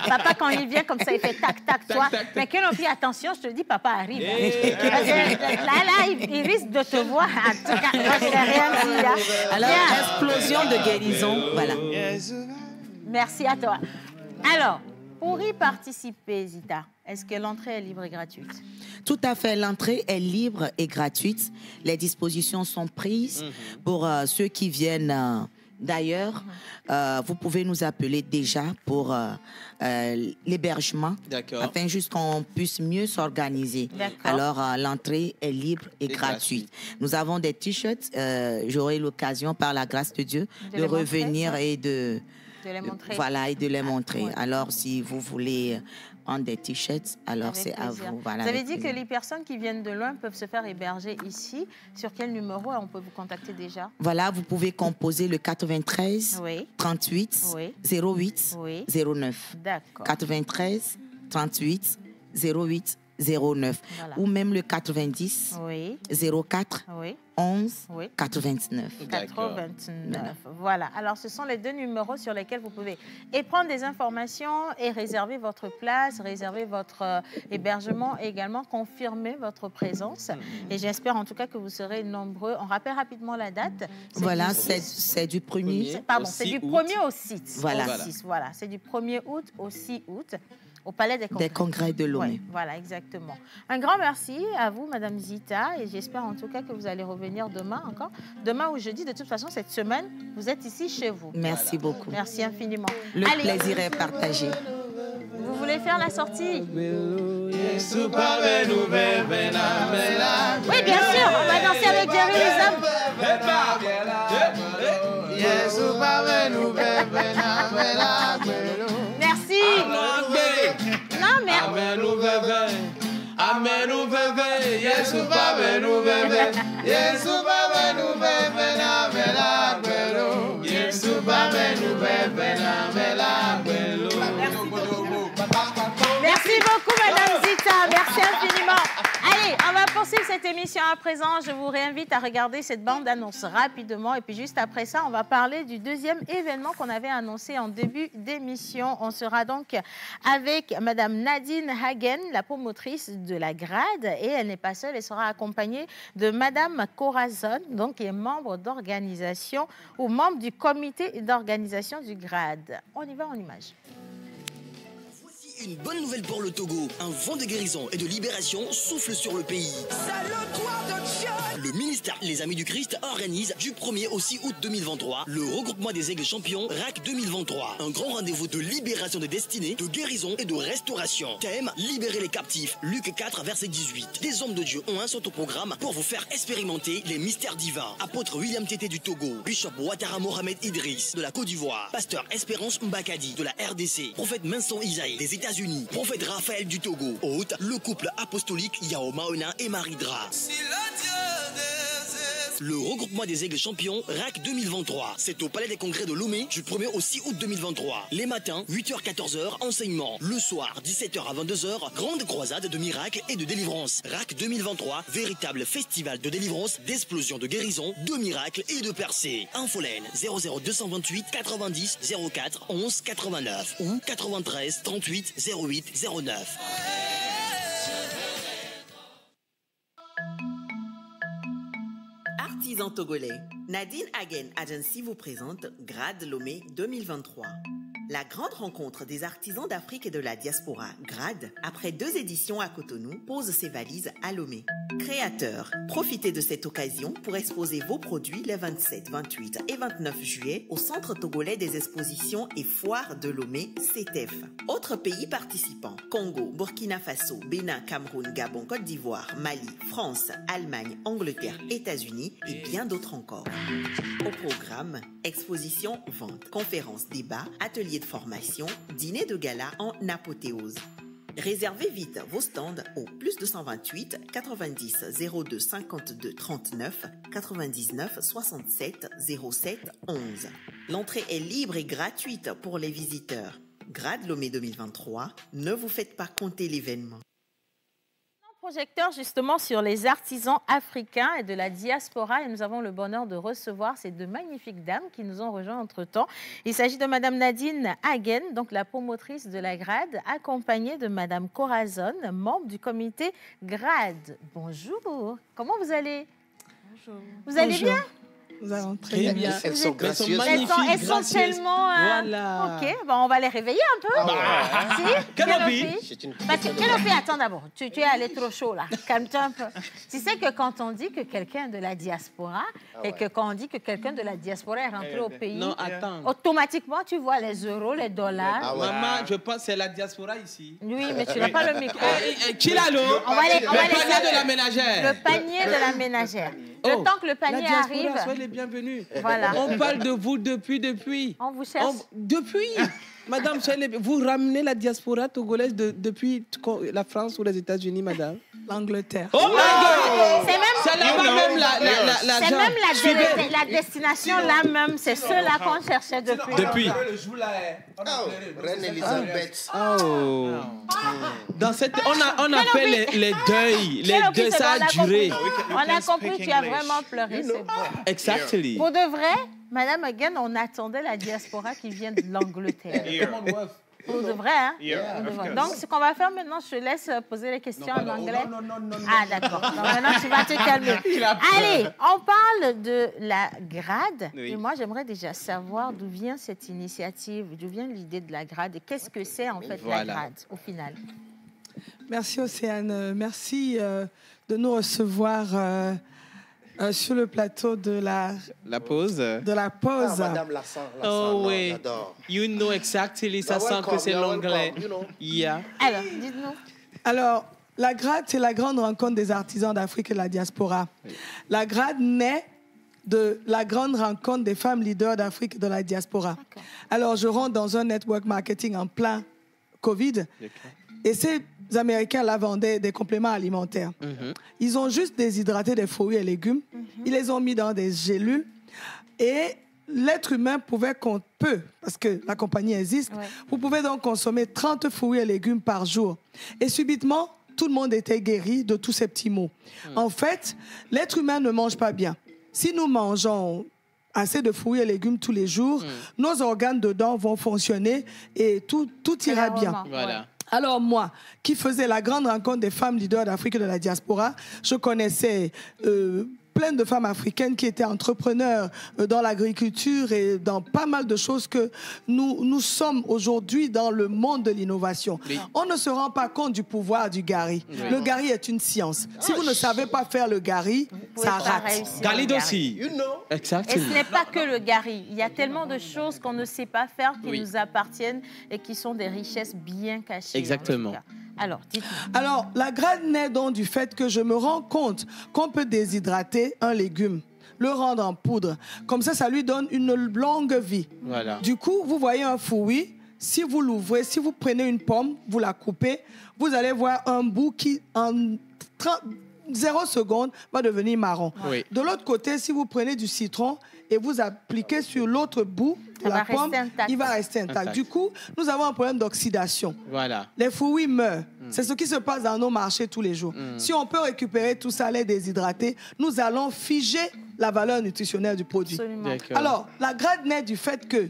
Papa, quand il vient comme ça, il fait tac, tac, toi. Mais que l'on fait attention, je te dis, papa arrive. Là, il risque de te voir. En tout cas, moi, je n'ai rien dit. Alors, explosion de guérison, voilà. Merci à toi. Alors, pour y participer, Zita, est-ce que l'entrée est libre et gratuite? Tout à fait, l'entrée est libre et gratuite. Les dispositions sont prises pour ceux qui viennent d'ailleurs. Vous pouvez nous appeler déjà pour l'hébergement, afin juste qu'on puisse mieux s'organiser. Alors, l'entrée est libre et gratuite. Nous avons des t-shirts. J'aurai l'occasion, par la grâce de Dieu, de revenir et de les montrer. Voilà, et de les montrer. Alors, si vous voulez prendre des t-shirts, alors c'est à vous. Voilà, vous avez dit que les personnes qui viennent de loin peuvent se faire héberger ici. Sur quel numéro on peut vous contacter déjà? Voilà, vous pouvez composer le 93 38 08 09. D'accord. 93 38 08 09. Voilà. Ou même le 90 04 11 89. 89. Voilà. Alors, ce sont les deux numéros sur lesquels vous pouvez prendre des informations et réserver votre place, réserver votre hébergement et également confirmer votre présence. Et j'espère en tout cas que vous serez nombreux. On rappelle rapidement la date. Voilà, c'est du 1er. Pardon, c'est du 1er au 6. Voilà. Voilà, c'est du 1er août au 6 août. Au Palais des Congrès. Des Congrès de Lomé. Voilà, exactement. Un grand merci à vous, Madame Zita, et j'espère en tout cas que vous allez revenir demain encore. Demain ou jeudi, de toute façon, cette semaine, vous êtes ici chez vous. Merci beaucoup. Merci infiniment. Le plaisir est partagé. Vous voulez faire la sortie? Oui, bien sûr, on va danser avec Jerry Lizam. Merci. Non, mais... Amen ou bébé, amen ou bébé, yes ou pas ben ou bébé, yes ou pas ben ou bébé, na bela gwelo, yes ou pas ben ou bébé, na bela gwelo. Merci beaucoup, Madame Zita. Merci infiniment. Allez, on va poursuivre cette émission à présent. Je vous réinvite à regarder cette bande-annonce rapidement. Et puis juste après ça, on va parler du deuxième événement qu'on avait annoncé en début d'émission. On sera donc avec Madame Nadine Hagen, la promotrice de la GRAD. Et elle n'est pas seule, elle sera accompagnée de Madame Corazon, donc qui est membre d'organisation ou membre du comité d'organisation du GRAD. On y va en images. Une bonne nouvelle pour le Togo. Un vent de guérison et de libération souffle sur le pays. C'est le doigt de Dieu. Le ministère Les Amis du Christ organise du 1er au 6 août 2023 le regroupement des aigles champions RAC 2023. Un grand rendez-vous de libération de destinée, de guérison et de restauration. Thème, libérer les captifs. Luc 4, verset 18. Des hommes de Dieu ont un sont au programme pour vous faire expérimenter les mystères divins. Apôtre William Tété du Togo, Bishop Ouattara Mohamed Idriss de la Côte d'Ivoire, Pasteur Espérance Mbakadi de la RDC, Prophète Minson Isaïe des États-Unis, États-Unis. Prophète Raphaël du Togo. Hôte, le couple apostolique Yao Maona et Marie Dra. Le regroupement des aigles champions RAC 2023. C'est au Palais des Congrès de Lomé du 1er au 6 août 2023. Les matins, 8h-14h, enseignement. Le soir, 17h à 22h, grande croisade de miracles et de délivrance. RAC 2023, véritable festival de délivrance, d'explosion, de guérison, de miracles et de percées. Infolène 00228 90 04 11 89 ou 93 38 08 09. Artisans togolais, Nadine Hagen Agency vous présente GRAD Lomé 2023. La grande rencontre des artisans d'Afrique et de la diaspora, GRAD, après 2 éditions à Cotonou, pose ses valises à Lomé. Créateurs, profitez de cette occasion pour exposer vos produits les 27, 28 et 29 juillet au Centre togolais des expositions et foires de Lomé, CETEF. Autres pays participants, Congo, Burkina Faso, Bénin, Cameroun, Gabon, Côte d'Ivoire, Mali, France, Allemagne, Angleterre, États-Unis et bien d'autres encore. Au programme, exposition, vente, conférences, débats, ateliers de formation, dîner de gala en apothéose. Réservez vite vos stands au plus 228 90 02 52 39 99 67 07 11. L'entrée est libre et gratuite pour les visiteurs. GRAD Lomé 2023, ne vous faites pas compter l'événement. Projecteur justement sur les artisans africains et de la diaspora et nous avons le bonheur de recevoir ces 2 magnifiques dames qui nous ont rejoints entre-temps. Il s'agit de Madame Nadine Hagen, donc la promotrice de la GRAD, accompagnée de Madame Corazon, membre du comité GRAD. Bonjour, comment vous allez? Bonjour. Vous allez bien? Nous allons très bien. Elles sont gracieuses. Elles sont tellement... Voilà. Ok, bon, on va les réveiller un peu. Si? Kelopi, attends d'abord. Tu es allé trop chaud là. Calme-toi un peu. Tu sais que quand on dit que quelqu'un de la diaspora et que quand on dit que quelqu'un de la diaspora est rentré au pays, non, attends. Automatiquement, tu vois les euros, les dollars. Maman, je pense que c'est la diaspora ici. Oui, mais tu n'as pas le micro. Chilalo. Le panier de la ménagère. Le panier de la ménagère. Le temps que le panier arrive... Soyez les bienvenus. Voilà. On parle de vous depuis. On vous cherche. Depuis. Madame, vous ramenez la diaspora togolaise depuis la France ou les États-Unis, madame? L'Angleterre. Oh my God! C'est même la destination là même. C'est ceux-là qu'on cherchait depuis. Reine Elisabeth. Dans cette, on a fait les deuils. Les deuils, ça a duré. On a compris que tu as vraiment pleuré. C'est bon. Exactly. Pour de vrai, Madame Hagen, on attendait la diaspora qui vient de l'Angleterre. Pour de vrai, hein? Donc, ce qu'on va faire maintenant, je te laisse poser les questions en anglais. Non. Ah, d'accord. Donc, maintenant, tu vas te calmer. Allez, on parle de la GRAD. Oui. Et moi, j'aimerais déjà savoir d'où vient cette initiative, d'où vient l'idée de la GRAD et qu'est-ce que c'est, en fait, la GRAD, au final. Merci, Océane. Merci de nous recevoir sur le plateau de la pause. Madame Lassan, oh oui, you know exactly, ça sent que c'est l'anglais. Yeah. Alors, dites-nous. Alors, la GRAD, c'est la grande rencontre des artisans d'Afrique et de la diaspora. Oui. La GRAD naît de la grande rencontre des femmes leaders d'Afrique et de la diaspora. Alors, je rentre dans un network marketing en plein Covid. Et ces Américains là vendaient des compléments alimentaires. Ils ont juste déshydraté des fruits et légumes. Ils les ont mis dans des gélules. Et l'être humain peut, parce que la compagnie existe, vous pouvez donc consommer 30 fruits et légumes par jour. Et subitement, tout le monde était guéri de tous ces petits maux. En fait, l'être humain ne mange pas bien. Si nous mangeons assez de fruits et légumes tous les jours, nos organes dedans vont fonctionner et tout ira bien. Voilà. Alors moi, qui faisais la grande rencontre des femmes leaders d'Afrique et de la diaspora, je connaissais plein de femmes africaines qui étaient entrepreneurs dans l'agriculture et dans pas mal de choses que nous sommes aujourd'hui dans le monde de l'innovation. Oui. On ne se rend pas compte du pouvoir du gari. Oui. Le gari est une science. Si vous ne savez pas faire le gari, ça rate. Galid aussi. Exactement. Et ce n'est pas que le gari. Il y a tellement de choses qu'on ne sait pas faire qui nous appartiennent et qui sont des richesses bien cachées. Exactement. Alors, dites-moi. Alors, la GRAD naît donc du fait que je me rends compte qu'on peut déshydrater un légume, le rendre en poudre. Comme ça lui donne une longue vie. Voilà. Du coup, vous voyez un fruit, si vous l'ouvrez, si vous prenez une pomme, vous la coupez, vous allez voir un bout qui, en 0 secondes, va devenir marron. Oui. De l'autre côté, si vous prenez du citron et vous appliquez sur l'autre bout de la pomme, il va rester intact. Du coup, nous avons un problème d'oxydation. Voilà. Les fruits meurent. C'est ce qui se passe dans nos marchés tous les jours. Si on peut récupérer tout ça, les déshydrater, nous allons figer la valeur nutritionnelle du produit. Alors, la grade naît du fait que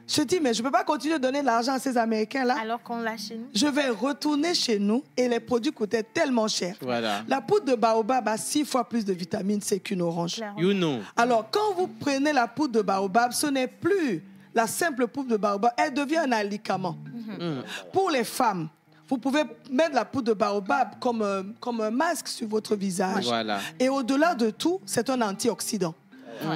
je dis, mais je ne peux pas continuer de donner de l'argent à ces Américains-là. Alors qu'on l'a chez nous. Je vais retourner chez nous et les produits coûtaient tellement cher. Voilà. La poudre de baobab a 6 fois plus de vitamine C qu'une orange. You know. Alors, quand vous prenez la poudre de baobab, ce n'est plus la simple poudre de baobab, elle devient un alicament. Pour les femmes, vous pouvez mettre la poudre de baobab comme un masque sur votre visage. Voilà. Et au-delà de tout, c'est un antioxydant.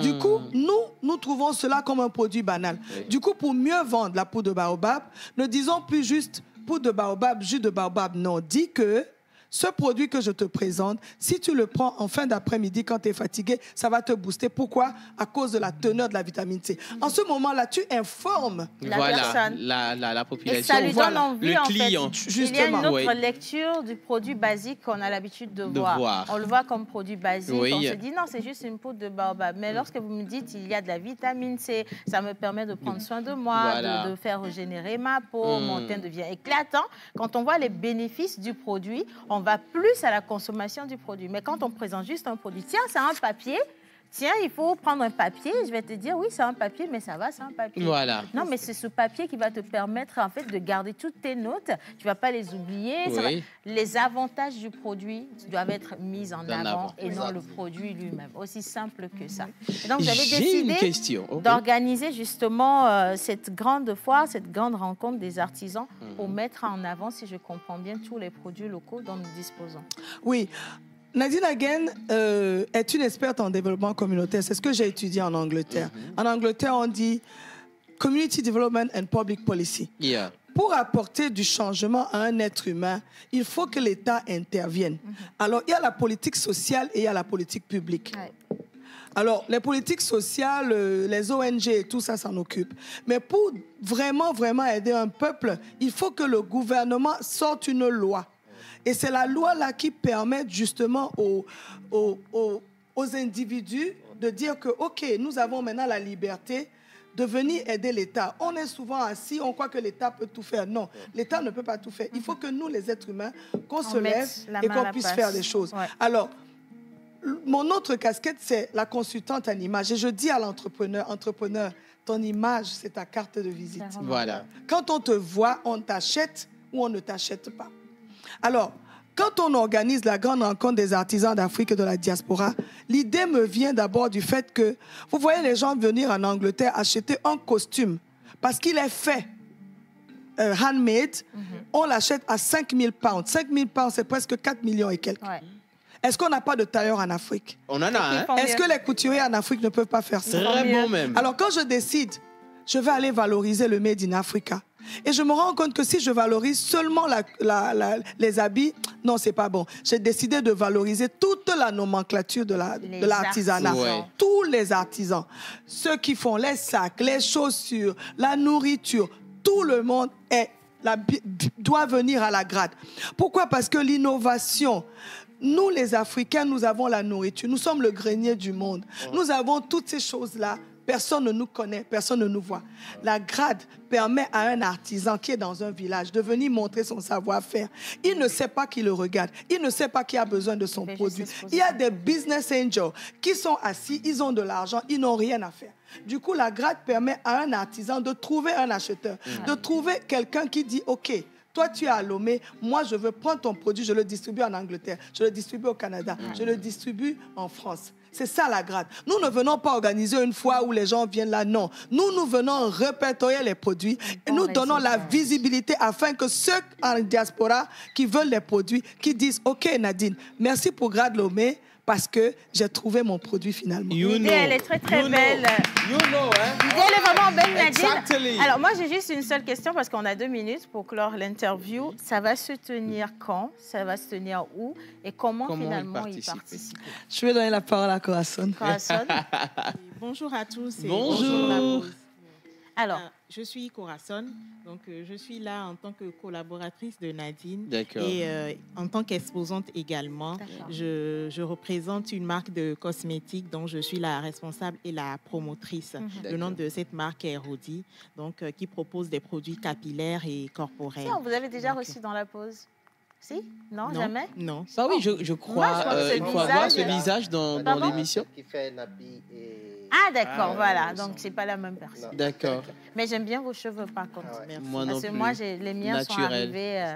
Du coup, nous trouvons cela comme un produit banal. Du coup, pour mieux vendre la poudre de baobab, ne disons plus juste poudre de baobab, jus de baobab. Non, dis que ce produit que je te présente, si tu le prends en fin d'après-midi quand tu es fatigué, ça va te booster. Pourquoi? À cause de la teneur de la vitamine C. En ce moment-là, tu informes la personne. La population. Et ça lui donne envie, le client. En fait. Il y a une autre lecture du produit basique qu'on a l'habitude de voir. On le voit comme produit basique. On se dit, non, c'est juste une poudre de baobab. Mais lorsque vous me dites, il y a de la vitamine C, ça me permet de prendre soin de moi, de faire régénérer ma peau, mon teint devient éclatant. Quand on voit les bénéfices du produit, on va plus à la consommation du produit. Mais quand on présente juste un produit, tiens, c'est un papier, tiens, il faut prendre un papier, je vais te dire, oui, c'est un papier, mais ça va, c'est un papier. Voilà. Non, mais c'est ce papier qui va te permettre, en fait, de garder toutes tes notes. Tu ne vas pas les oublier. Oui. Les avantages du produit doivent être mis en avant et non le produit lui-même. Aussi simple que ça. Et donc, vous avez décidé d'organiser justement cette grande foire, cette grande rencontre des artisans pour mettre en avant, si je comprends bien, tous les produits locaux dont nous disposons. Oui. Nadine Hagen est une experte en développement communautaire. C'est ce que j'ai étudié en Angleterre. En Angleterre, on dit Community Development and Public Policy. Pour apporter du changement à un être humain, il faut que l'État intervienne. Alors, il y a la politique sociale et il y a la politique publique. Alors, les politiques sociales, les ONG et tout ça s'en occupe. Mais pour vraiment, vraiment aider un peuple, il faut que le gouvernement sorte une loi. Et c'est la loi-là qui permet justement aux individus de dire que, OK, nous avons maintenant la liberté de venir aider l'État. On est souvent assis, on croit que l'État peut tout faire. Non, l'État ne peut pas tout faire. Il faut que nous, les êtres humains, qu'on se lève et qu'on puisse faire des choses. Alors, mon autre casquette, c'est la consultante en image. Et je dis à l'entrepreneur, ton image, c'est ta carte de visite. Voilà. Quand on te voit, on t'achète ou on ne t'achète pas. Alors, quand on organise la grande rencontre des artisans d'Afrique et de la diaspora, l'idée me vient d'abord du fait que, vous voyez les gens venir en Angleterre acheter un costume parce qu'il est fait handmade, on l'achète à 5 000 pounds. 5 000 pounds, c'est presque 4 millions et quelques. Est-ce qu'on n'a pas de tailleurs en Afrique? On en a, hein? Est-ce que les couturiers en Afrique ne peuvent pas faire ça? Très bon même. Alors, quand je décide, je vais aller valoriser le Made in Africa. Et je me rends compte que si je valorise seulement les habits, non, c'est pas bon. J'ai décidé de valoriser toute la nomenclature de l'artisanat. Tous les artisans. Ceux qui font les sacs, les chaussures, la nourriture, tout le monde doit venir à la grade. Pourquoi? Parce que l'innovation... Nous, les Africains, nous avons la nourriture. Nous sommes le grenier du monde. Nous avons toutes ces choses-là. Personne ne nous connaît, personne ne nous voit. La grade permet à un artisan qui est dans un village de venir montrer son savoir-faire. Il ne sait pas qui le regarde. Il ne sait pas qui a besoin de son produit. Il y a des business angels qui sont assis, ils ont de l'argent, ils n'ont rien à faire. Du coup, la grade permet à un artisan de trouver un acheteur, de trouver quelqu'un qui dit « OK ». Toi, tu es à Lomé. Moi, je veux prendre ton produit, je le distribue en Angleterre, je le distribue au Canada, je le distribue en France. C'est ça la grade. Nous ne venons pas organiser une fois où les gens viennent là, non. Nous venons répertorier les produits et nous donnons la visibilité afin que ceux en diaspora qui veulent les produits, qui disent « OK, Nadine, merci pour Grade Lomé. Parce que j'ai trouvé mon produit finalement. L'idée, elle est très, très belle. L'idée, elle est vraiment belle, Nadine. Alors, moi, j'ai juste une seule question parce qu'on a 2 minutes pour clore l'interview. Ça va se tenir quand? Ça va se tenir où? Et comment finalement y participer? Je vais donner la parole à Corazon. Corazon. Bonjour à tous. Bonjour. Alors, je suis Corazon, donc je suis là en tant que collaboratrice de Nadine. D'accord. Et en tant qu'exposante également, je représente une marque de cosmétiques dont je suis la responsable et la promotrice. Le nom de cette marque est Rodi, donc qui propose des produits capillaires et corporels. Tiens, vous avez déjà reçu dans la pause? Si? Non, jamais? Non. Ah oui, je crois. Il faut avoir ce visage dans l'émission. Qui fait Nabi et... Ah, d'accord, voilà. Donc, c'est pas la même personne. D'accord. Mais j'aime bien vos cheveux, par contre. Merci. Moi non Parce que plus. moi, les miens sont Naturel. arrivés,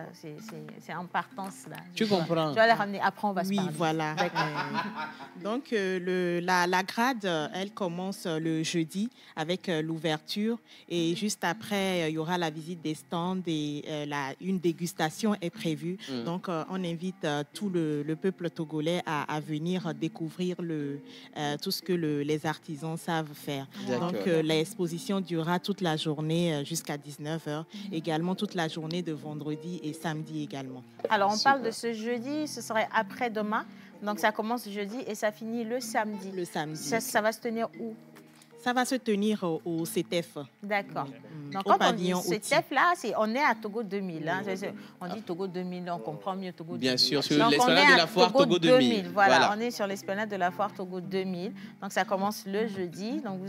c'est en partance, là. Tu comprends. Je vais les ramener. Après, on va se Oui, parler. voilà. Donc, la grade, elle commence le jeudi avec l'ouverture. Et juste après, il y aura la visite des stands et une dégustation est prévue. Donc, on invite tout le peuple togolais à venir découvrir tout ce que les artisans savent faire. D'accord. Donc, l'exposition durera toute la journée jusqu'à 19h. Également toute la journée de vendredi et samedi également. Alors, on parle de ce jeudi, ce serait après-demain. Donc, ça commence jeudi et ça finit le samedi. Le samedi. Ça va se tenir où? Ça va se tenir au CETEF. D'accord. Donc, Au quand on dit pavillon CETEF, là, on est à Togo 2000. Hein. On dit Togo 2000, on comprend mieux Togo 2000. Bien sûr, sur Donc, l'esplanade de la foire Togo 2000. Voilà, on est sur l'esplanade de la foire Togo 2000. Donc, ça commence le jeudi. Donc,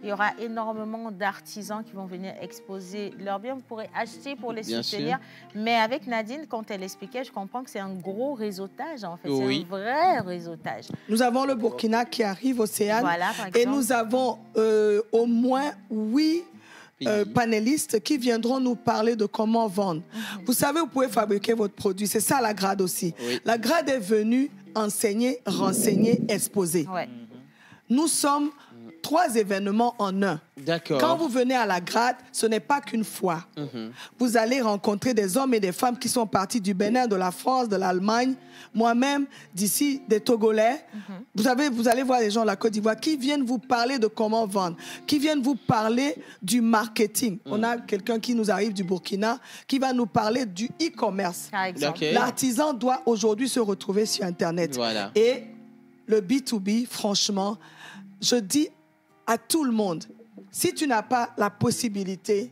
il y aura énormément d'artisans qui vont venir exposer leurs biens. Vous pourrez acheter pour les soutenir. Mais avec Nadine, quand elle expliquait, je comprends que c'est un gros réseautage, en fait. Oui. C'est un vrai réseautage. Nous avons le Burkina qui arrive, Océane. Voilà, par exemple. Et nous avons au moins 8 panélistes qui viendront nous parler de comment vendre. Vous savez, vous pouvez fabriquer votre produit. C'est ça la grade aussi. Oui. La grade est venue enseigner, renseigner, exposer. Ouais. Nous sommes 3 événements en un. D'accord. Quand vous venez à la grade, ce n'est pas qu'une fois. Vous allez rencontrer des hommes et des femmes qui sont partis du Bénin, de la France, de l'Allemagne, moi-même, d'ici, des Togolais. Vous allez voir les gens de la Côte d'Ivoire qui viennent vous parler de comment vendre, qui viennent vous parler du marketing. On a quelqu'un qui nous arrive du Burkina qui va nous parler du e-commerce. Par exemple. Ok. L'artisan doit aujourd'hui se retrouver sur Internet. Voilà. Et le B2B, franchement, je dis à tout le monde, si tu n'as pas la possibilité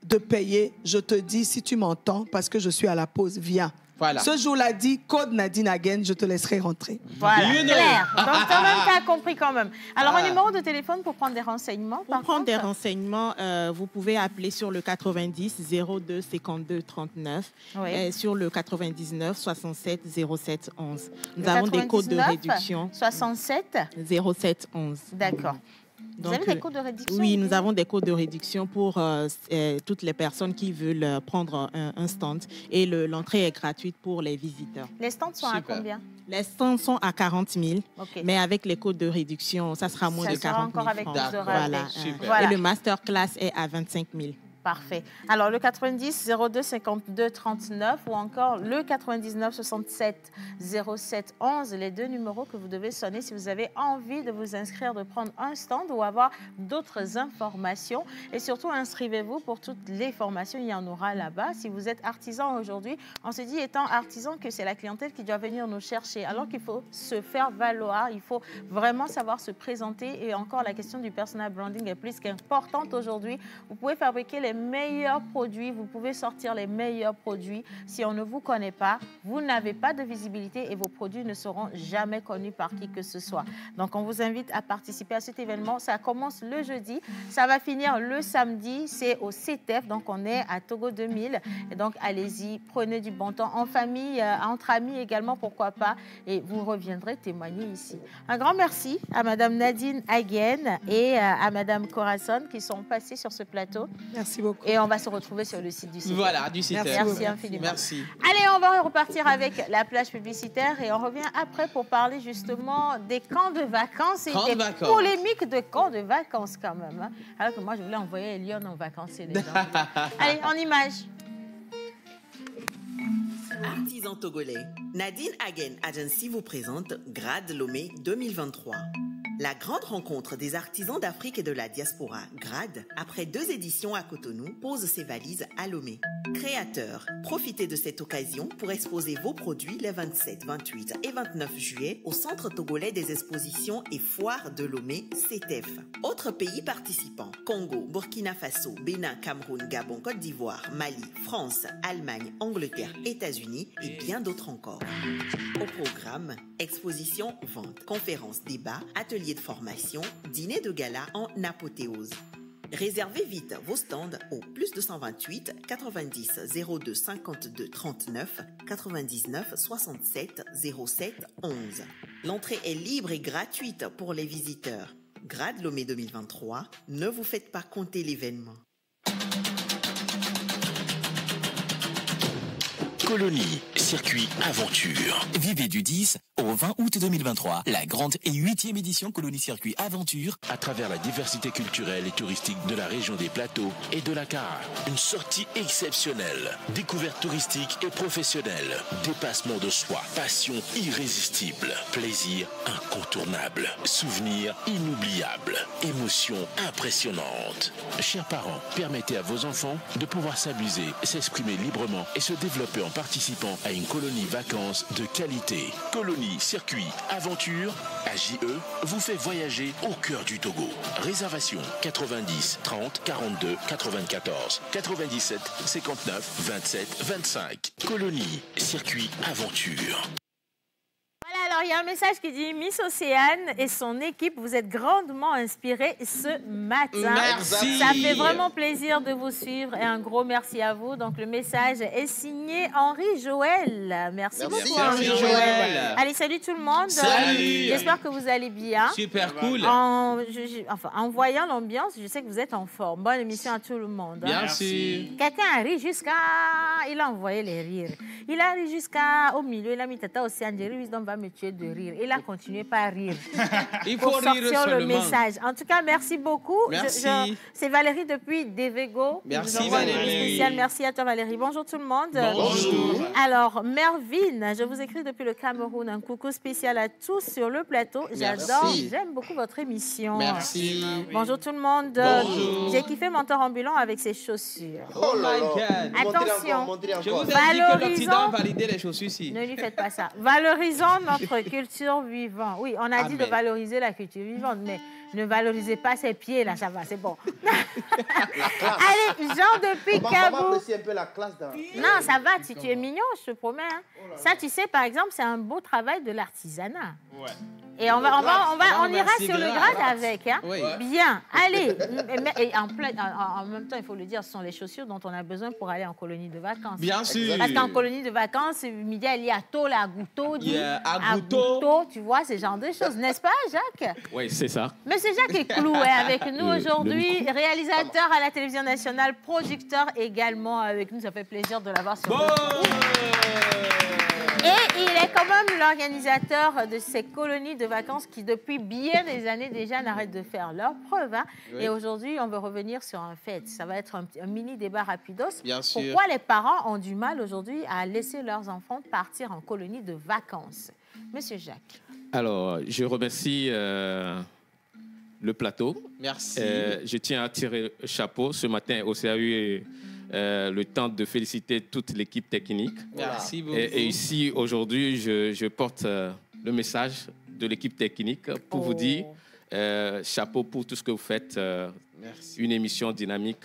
de payer, je te dis, si tu m'entends, parce que je suis à la pause, viens. Voilà. Ce jour-là dit, code Nadine Hagen, je te laisserai rentrer. Voilà, You know. clair. Donc, quand même, tu as compris quand même. Alors, un numéro de téléphone pour prendre des renseignements. Pour prendre des renseignements, vous pouvez appeler sur le 90 02 52 39 Oui. et sur le 99 67 07 11. Nous Le avons des codes de 99, réduction. 67. 07 11. D'accord. Vous avez des codes de réduction? Oui, nous avons des codes de réduction pour toutes les personnes qui veulent prendre un stand. Et l'entrée est gratuite pour les visiteurs. Les stands sont à combien? Les stands sont à 40 000, Ok. mais avec les codes de réduction, ça sera moins Ça de sera 40 000 encore avec francs. plus de rabais. Voilà. Super. Voilà. Et le masterclass est à 25 000. Parfait. Alors, le 90 02 52 39 ou encore le 99 67 07 11, les 2 numéros que vous devez sonner si vous avez envie de vous inscrire, de prendre un stand ou avoir d'autres informations. Et surtout, inscrivez-vous pour toutes les formations, il y en aura là-bas. Si vous êtes artisan aujourd'hui, on se dit, étant artisan, que c'est la clientèle qui doit venir nous chercher, alors qu'il faut se faire valoir, il faut vraiment savoir se présenter. Et encore, la question du personal branding est plus qu'importante aujourd'hui. Vous pouvez fabriquer les meilleurs produits, vous pouvez sortir les meilleurs produits. Si on ne vous connaît pas, vous n'avez pas de visibilité et vos produits ne seront jamais connus par qui que ce soit. Donc, on vous invite à participer à cet événement. Ça commence le jeudi, ça va finir le samedi. C'est au CETEF, donc on est à Togo 2000. Et donc, allez-y, prenez du bon temps en famille, entre amis également, pourquoi pas. Et vous reviendrez témoigner ici. Un grand merci à Madame Nadine Hagen et à Madame Corazon qui sont passées sur ce plateau. Merci beaucoup. Et on va se retrouver sur le site du site. Voilà, du site. Merci infiniment. Merci. Allez, on va repartir avec la plage publicitaire et on revient après pour parler justement des camps de vacances et Camps des de vacances. polémiques de camps de vacances quand même. Hein. Alors que moi, je voulais envoyer Lyon en vacances. Et les gens. Allez, en image. Artisan togolais, Nadine Hagen Agency vous présente Grade Lomé 2023. La grande rencontre des artisans d'Afrique et de la diaspora, GRAD, après 2 éditions à Cotonou, pose ses valises à Lomé. Créateurs, profitez de cette occasion pour exposer vos produits les 27, 28 et 29 juillet au Centre togolais des expositions et foires de Lomé, CETEF. Autres pays participants, Congo, Burkina Faso, Bénin, Cameroun, Gabon, Côte d'Ivoire, Mali, France, Allemagne, Angleterre, États-Unis et bien d'autres encore. Au programme, exposition, vente, conférences, débats, ateliers de formation, dîner de gala en apothéose. Réservez vite vos stands au plus 228 90 02 52 39 99 67 07 11. L'entrée est libre et gratuite pour les visiteurs. GRAD Lomé 2023, ne vous faites pas compter l'événement. Colonie, circuit aventure. Vivez du 10 au 20 août 2023 la grande et 8e édition Colonie Circuit Aventure à travers la diversité culturelle et touristique de la région des Plateaux et de la Cara. Une sortie exceptionnelle, découverte touristique et professionnelle, dépassement de soi, passion irrésistible, plaisir incontournable, souvenirs inoubliables, émotions impressionnantes. Chers parents, permettez à vos enfants de pouvoir s'amuser, s'exprimer librement et se développer en participant à une colonie vacances de qualité. Colonie, circuit, aventure, AJE vous fait voyager au cœur du Togo. Réservation 90 30 42 94 97 59 27 25. Colonie, circuit, aventure. Voilà, alors il y a un message qui dit Miss Océane et son équipe, vous êtes grandement inspirés ce matin. Merci. Ça fait vraiment plaisir de vous suivre et un gros merci à vous. Donc le message est signé Henri Joël. Merci beaucoup Henri Joël. Allez, salut tout le monde. Salut. J'espère que vous allez bien. Super cool. En voyant l'ambiance, je sais que vous êtes en forme. Bonne émission à tout le monde. Bien sûr. Quelqu'un a ri jusqu'à... Il a envoyé les rires. Il a ri jusqu'au milieu. Il a mis Tata Océane. J'ai ri, va me tuer de rire. Il a continué par rire. Il faut pour rire sortir seulement. le message. En tout cas, merci beaucoup. Merci. C'est Valérie depuis Devego. Merci Valérie. Merci à toi Valérie. Bonjour tout le monde. Bonjour. Alors, Mervyn, je vous écris depuis le Cameroun. Un coucou spécial à tous sur le plateau. J'adore, j'aime beaucoup votre émission. Merci. Bonjour tout le monde. Bonjour. J'ai kiffé Mentor ambulant avec ses chaussures. Oh my God. Attention. Je vous ai dit que l'Occident validait les chaussures ici. Ne lui faites pas ça. Valorisons notre culture vivante. Oui, on a dit de valoriser la culture vivante, mais ne valorisez pas ses pieds, là, ça va, c'est bon. Allez, Jean depuis Cabou. C'est un peu la classe dans... Non, ça va, tu es mignon, je te promets. Hein. Ça, tu sais, par exemple, c'est un beau travail de l'artisanat. Ouais. Et on ira sur le grade avec. Hein. Oui. Bien, allez. Et en même temps, il faut le dire, ce sont les chaussures dont on a besoin pour aller en colonie de vacances. Bien sûr. Parce qu'en colonie de vacances, midi, il y a tôt, à goutot. À goutot, tu vois, ce genre de choses. N'est-ce pas, Jacques? Oui, c'est ça. Monsieur Jacques est Clouet avec nous aujourd'hui, réalisateur à la télévision nationale, producteur également avec nous. Ça fait plaisir de l'avoir sur Et il est quand même l'organisateur de ces colonies de vacances qui, depuis bien des années déjà, n'arrêtent de faire leurs preuves. Hein. Oui. Et aujourd'hui, on veut revenir sur un fait. Ça va être un mini débat rapidos. Bien sûr. Pourquoi les parents ont du mal aujourd'hui à laisser leurs enfants partir en colonie de vacances? Monsieur Jacques. Alors, je remercie le plateau. Merci. Je tiens à tirer le chapeau. Ce matin, OCA a eu le temps de féliciter toute l'équipe technique. Merci beaucoup. Et ici, aujourd'hui, je porte le message de l'équipe technique pour vous dire chapeau pour tout ce que vous faites. Merci. Une émission dynamique.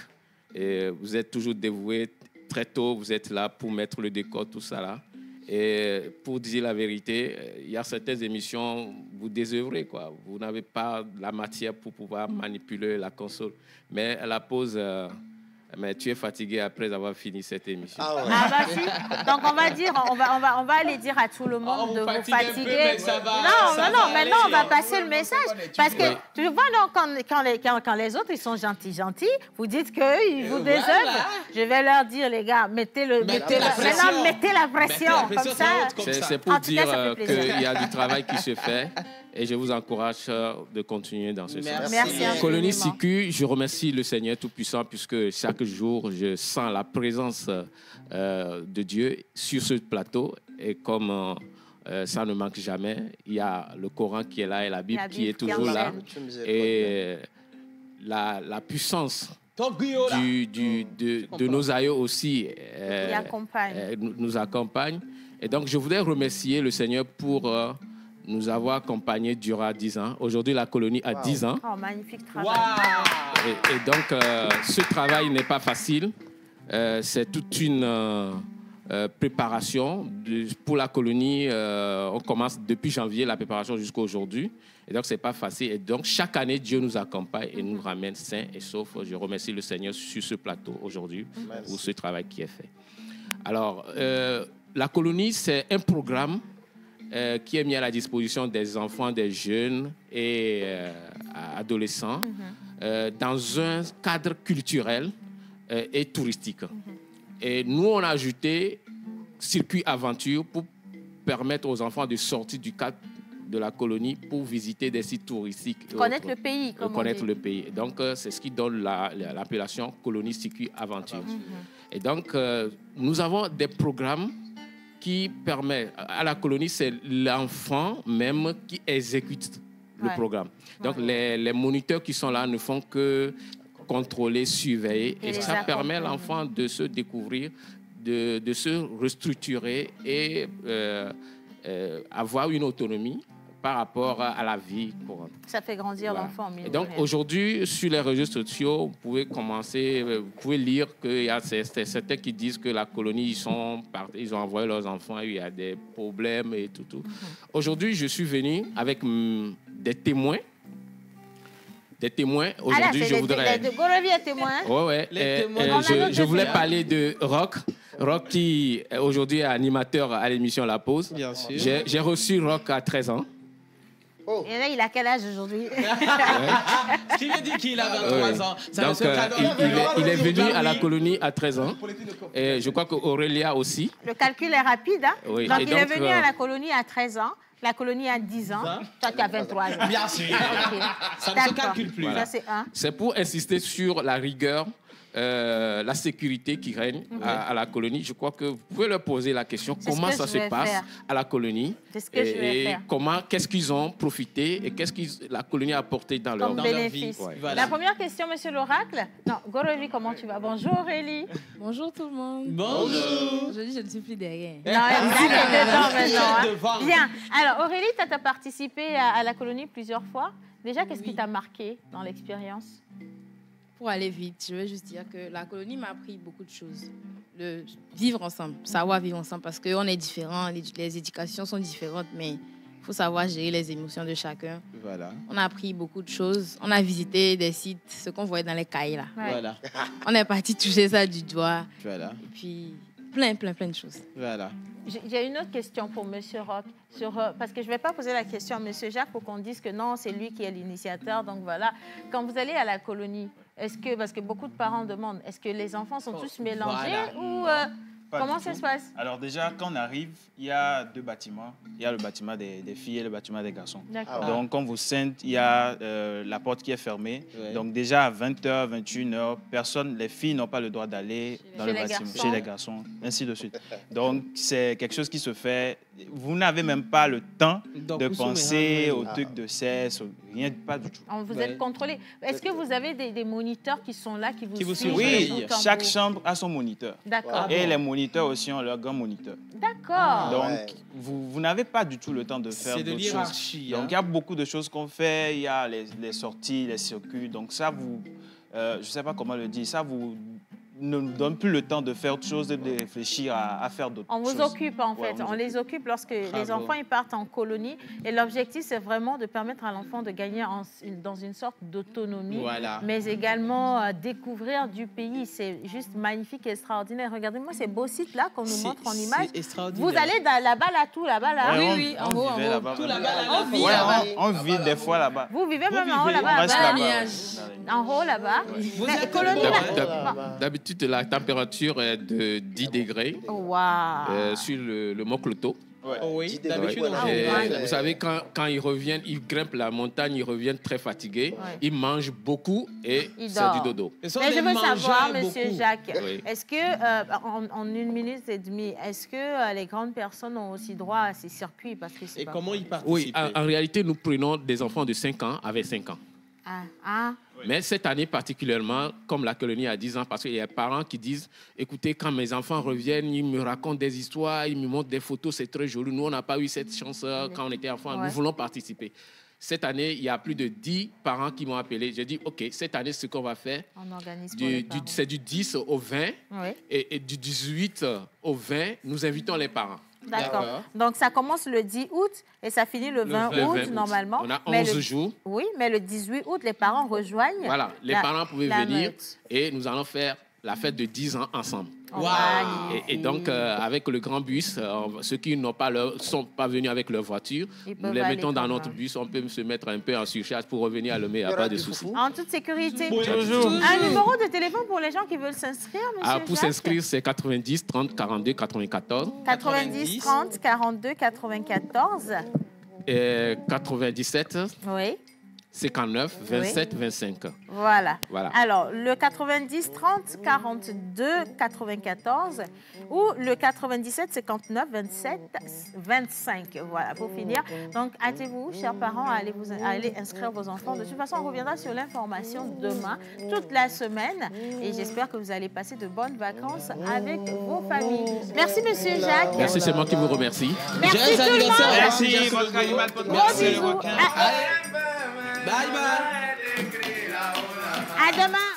Et vous êtes toujours dévoués. Très tôt, vous êtes là pour mettre le décor, tout ça là. Et pour dire la vérité, il y a certaines émissions, vous désœuvrez, quoi. Vous n'avez pas la matière pour pouvoir manipuler la console. Mais à la pause... mais tu es fatigué après avoir fini cette émission. Ah ouais. Ah bah si. Donc on va dire, on va aller dire à tout le monde de vous fatiguer. Non, maintenant on va passer le message. Parce que tu vois, quand les autres ils sont gentils, vous dites qu'ils vous désœuvrent. Je vais leur dire, les gars, mettez la pression. Comme ça. C'est pour dire qu'il y a du travail qui se fait. Et je vous encourage de continuer dans ce sens. Merci. Colonie CQ, je remercie le Seigneur Tout-Puissant puisque chaque jour, je sens la présence de Dieu sur ce plateau. Et comme ça ne manque jamais. Il y a le Coran qui est là et la Bible qui est toujours là. Et la puissance de nos aïeux aussi nous accompagne. Et donc, je voudrais remercier le Seigneur pour nous avoir accompagnés durant 10 ans. Aujourd'hui, la colonie a 10 ans. Oh, magnifique travail. Et donc, ce travail n'est pas facile. C'est toute une préparation pour la colonie. On commence depuis janvier la préparation jusqu'à aujourd'hui. Et donc, ce n'est pas facile. Et donc, chaque année, Dieu nous accompagne et nous ramène sains et saufs. Je remercie le Seigneur sur ce plateau aujourd'hui pour ce travail qui est fait. Alors, la colonie, c'est un programme qui est mis à la disposition des enfants, des jeunes et adolescents dans un cadre culturel et touristique. Et nous, on a ajouté circuit aventure pour permettre aux enfants de sortir du cadre de la colonie pour visiter des sites touristiques. Connaître le pays, comme connaître le pays. Donc, c'est ce qui donne l'appellation colonie circuit aventure. Et donc, nous avons des programmes qui permettent à la colonie, c'est l'enfant même qui exécute le programme. Donc, les moniteurs qui sont là ne font que contrôler, surveiller. Et ça permet à l'enfant de se découvrir, de se restructurer et avoir une autonomie par rapport à la vie courante. Ça fait grandir l'enfant. Et donc, aujourd'hui, sur les réseaux sociaux, vous pouvez lire qu'il y a certains qui disent que la colonie, ils ont envoyé leurs enfants, il y a des problèmes et tout. Aujourd'hui, je suis venu avec des témoins. Des témoins. Aujourd'hui, je voudrais... Gorovi est témoin. Oui. Je voulais parler de Rock. Rock qui, aujourd'hui, est animateur à l'émission La Pause. Bien sûr. J'ai reçu Rock à 13 ans. Oh. Et là, il a quel âge aujourd'hui? Ce qui veut dire qu'il a 23 ans. Donc, il est venu à la colonie à 13 ans. Et je crois qu'Aurélia aussi. Le calcul est rapide. Hein? Oui. Donc, il est venu à la colonie à 13 ans. La colonie a 10 ans. Toi, tu as 23 ans. Bien sûr. Okay. Ça ne se calcule plus. Voilà. Ça, c'est un. C'est pour insister sur la rigueur, la sécurité qui règne à la colonie. Je crois que vous pouvez leur poser la question comment ça se passe à la colonie et qu'est-ce qu'ils ont profité et qu'est-ce que la colonie a apporté dans leur bénéfice. Leur vie. Voilà. La première question, monsieur l'oracle. Non, Gorovi, comment tu vas? Bonjour Aurélie. Bonjour tout le monde. Bonjour. Aujourd'hui, je ne suis plus derrière. Non, elle est dedans maintenant. Bien. Alors Aurélie, tu as participé à la colonie plusieurs fois. Déjà, qu'est-ce qui t'a marqué dans l'expérience? Pour aller vite, je veux juste dire que la colonie m'a appris beaucoup de choses. Le vivre ensemble, savoir vivre ensemble, parce qu'on est différents, les éducations sont différentes, mais il faut savoir gérer les émotions de chacun. Voilà. On a appris beaucoup de choses. On a visité des sites, ce qu'on voyait dans les cahiers là. Ouais. Voilà. On est parti toucher ça du doigt. Voilà. Et puis, plein de choses. Voilà. J'ai une autre question pour M. Rock, parce que je ne vais pas poser la question à M. Jacques pour qu'on dise que non, c'est lui qui est l'initiateur. Donc voilà, quand vous allez à la colonie, parce que beaucoup de parents demandent, est-ce que les enfants sont tous mélangés ou comment ça se passe? Alors déjà, quand on arrive, il y a deux bâtiments. Il y a le bâtiment des filles et le bâtiment des garçons. Donc quand vous sentez, il y a la porte qui est fermée. Ouais. Donc déjà à 20h, 21h, les filles n'ont pas le droit d'aller dans le bâtiment, chez les garçons, ainsi de suite. Donc c'est quelque chose qui se fait. Vous n'avez même pas le temps de penser au truc de sexe, rien, pas du tout. Vous êtes contrôlé. Est-ce que vous avez des moniteurs qui sont là, qui vous suivent? Oui, chaque chambre a son moniteur. D'accord. Et les moniteurs aussi ont leur grand moniteur. D'accord. Donc, vous n'avez pas du tout le temps de faire d'autres choses. Donc, il y a beaucoup de choses qu'on fait. Il y a les sorties, les circuits. Donc, ça, je ne sais pas comment le dire, ça vous ne nous donne plus le temps de faire autre chose, de réfléchir à faire d'autres choses. On vous occupe, en fait. On les occupe lorsque les enfants ils partent en colonie. Et l'objectif, c'est vraiment de permettre à l'enfant de gagner dans une sorte d'autonomie, mais également découvrir du pays. C'est juste magnifique et extraordinaire. Regardez-moi ces beaux sites-là qu'on nous montre en image. Vous allez là-bas, là, tout là-bas, là. Oui, en haut, en haut. Tout là-bas, on vit des fois là-bas. Vous vivez même en haut là-bas. En haut là-bas. D'habitude, la température est de 10 degrés sur le Mokloto. Oui, vous savez, quand ils reviennent, ils grimpent la montagne, ils reviennent très fatigués, ils mangent beaucoup et c'est du dodo. Mais je veux savoir, Monsieur Jacques, est-ce que, en 1 minute et demie, est-ce que les grandes personnes ont aussi droit à ces circuits? Parce que et comment ils participent? Oui, en réalité, nous prenons des enfants de 5 ans avec 5 ans. Mais cette année particulièrement, comme la colonie a 10 ans, parce qu'il y a des parents qui disent, écoutez, quand mes enfants reviennent, ils me racontent des histoires, ils me montrent des photos, c'est très joli. Nous, on n'a pas eu cette chance quand on était enfants, nous voulons participer. Cette année, il y a plus de 10 parents qui m'ont appelé. J'ai dit, OK, cette année, ce qu'on va faire, c'est du 10 au 20 et du 18 au 20, nous invitons les parents. D'accord. Donc, ça commence le 10 août et ça finit le 20 août, normalement. On a 11 jours. Oui, mais le 18 août, les parents rejoignent. Voilà, les parents pouvaient venir et nous allons faire la fête de 10 ans ensemble. Wow. Et donc, avec le grand bus, ceux qui ne sont pas venus avec leur voiture, nous les mettons dans notre bus. On peut se mettre un peu en surcharge pour revenir à Lomé, il n'y a pas de souci. En toute sécurité. Toujours. Un numéro de téléphone pour les gens qui veulent s'inscrire, monsieur Pour s'inscrire, c'est 90 30 42 94. 90 30 42 94. Et 97. Oui. 59 27 25. Voilà. Alors, le 90 30 42 94 ou le 97 59 27 25. Voilà, pour finir. Donc, hâtez-vous, chers parents, à aller inscrire vos enfants. De toute façon, on reviendra sur l'information demain, toute la semaine. Et j'espère que vous allez passer de bonnes vacances avec vos familles. Merci, monsieur Jacques. Merci, c'est moi qui vous remercie. Merci tout le monde. Merci. Gros bisous. Bye bye. À demain.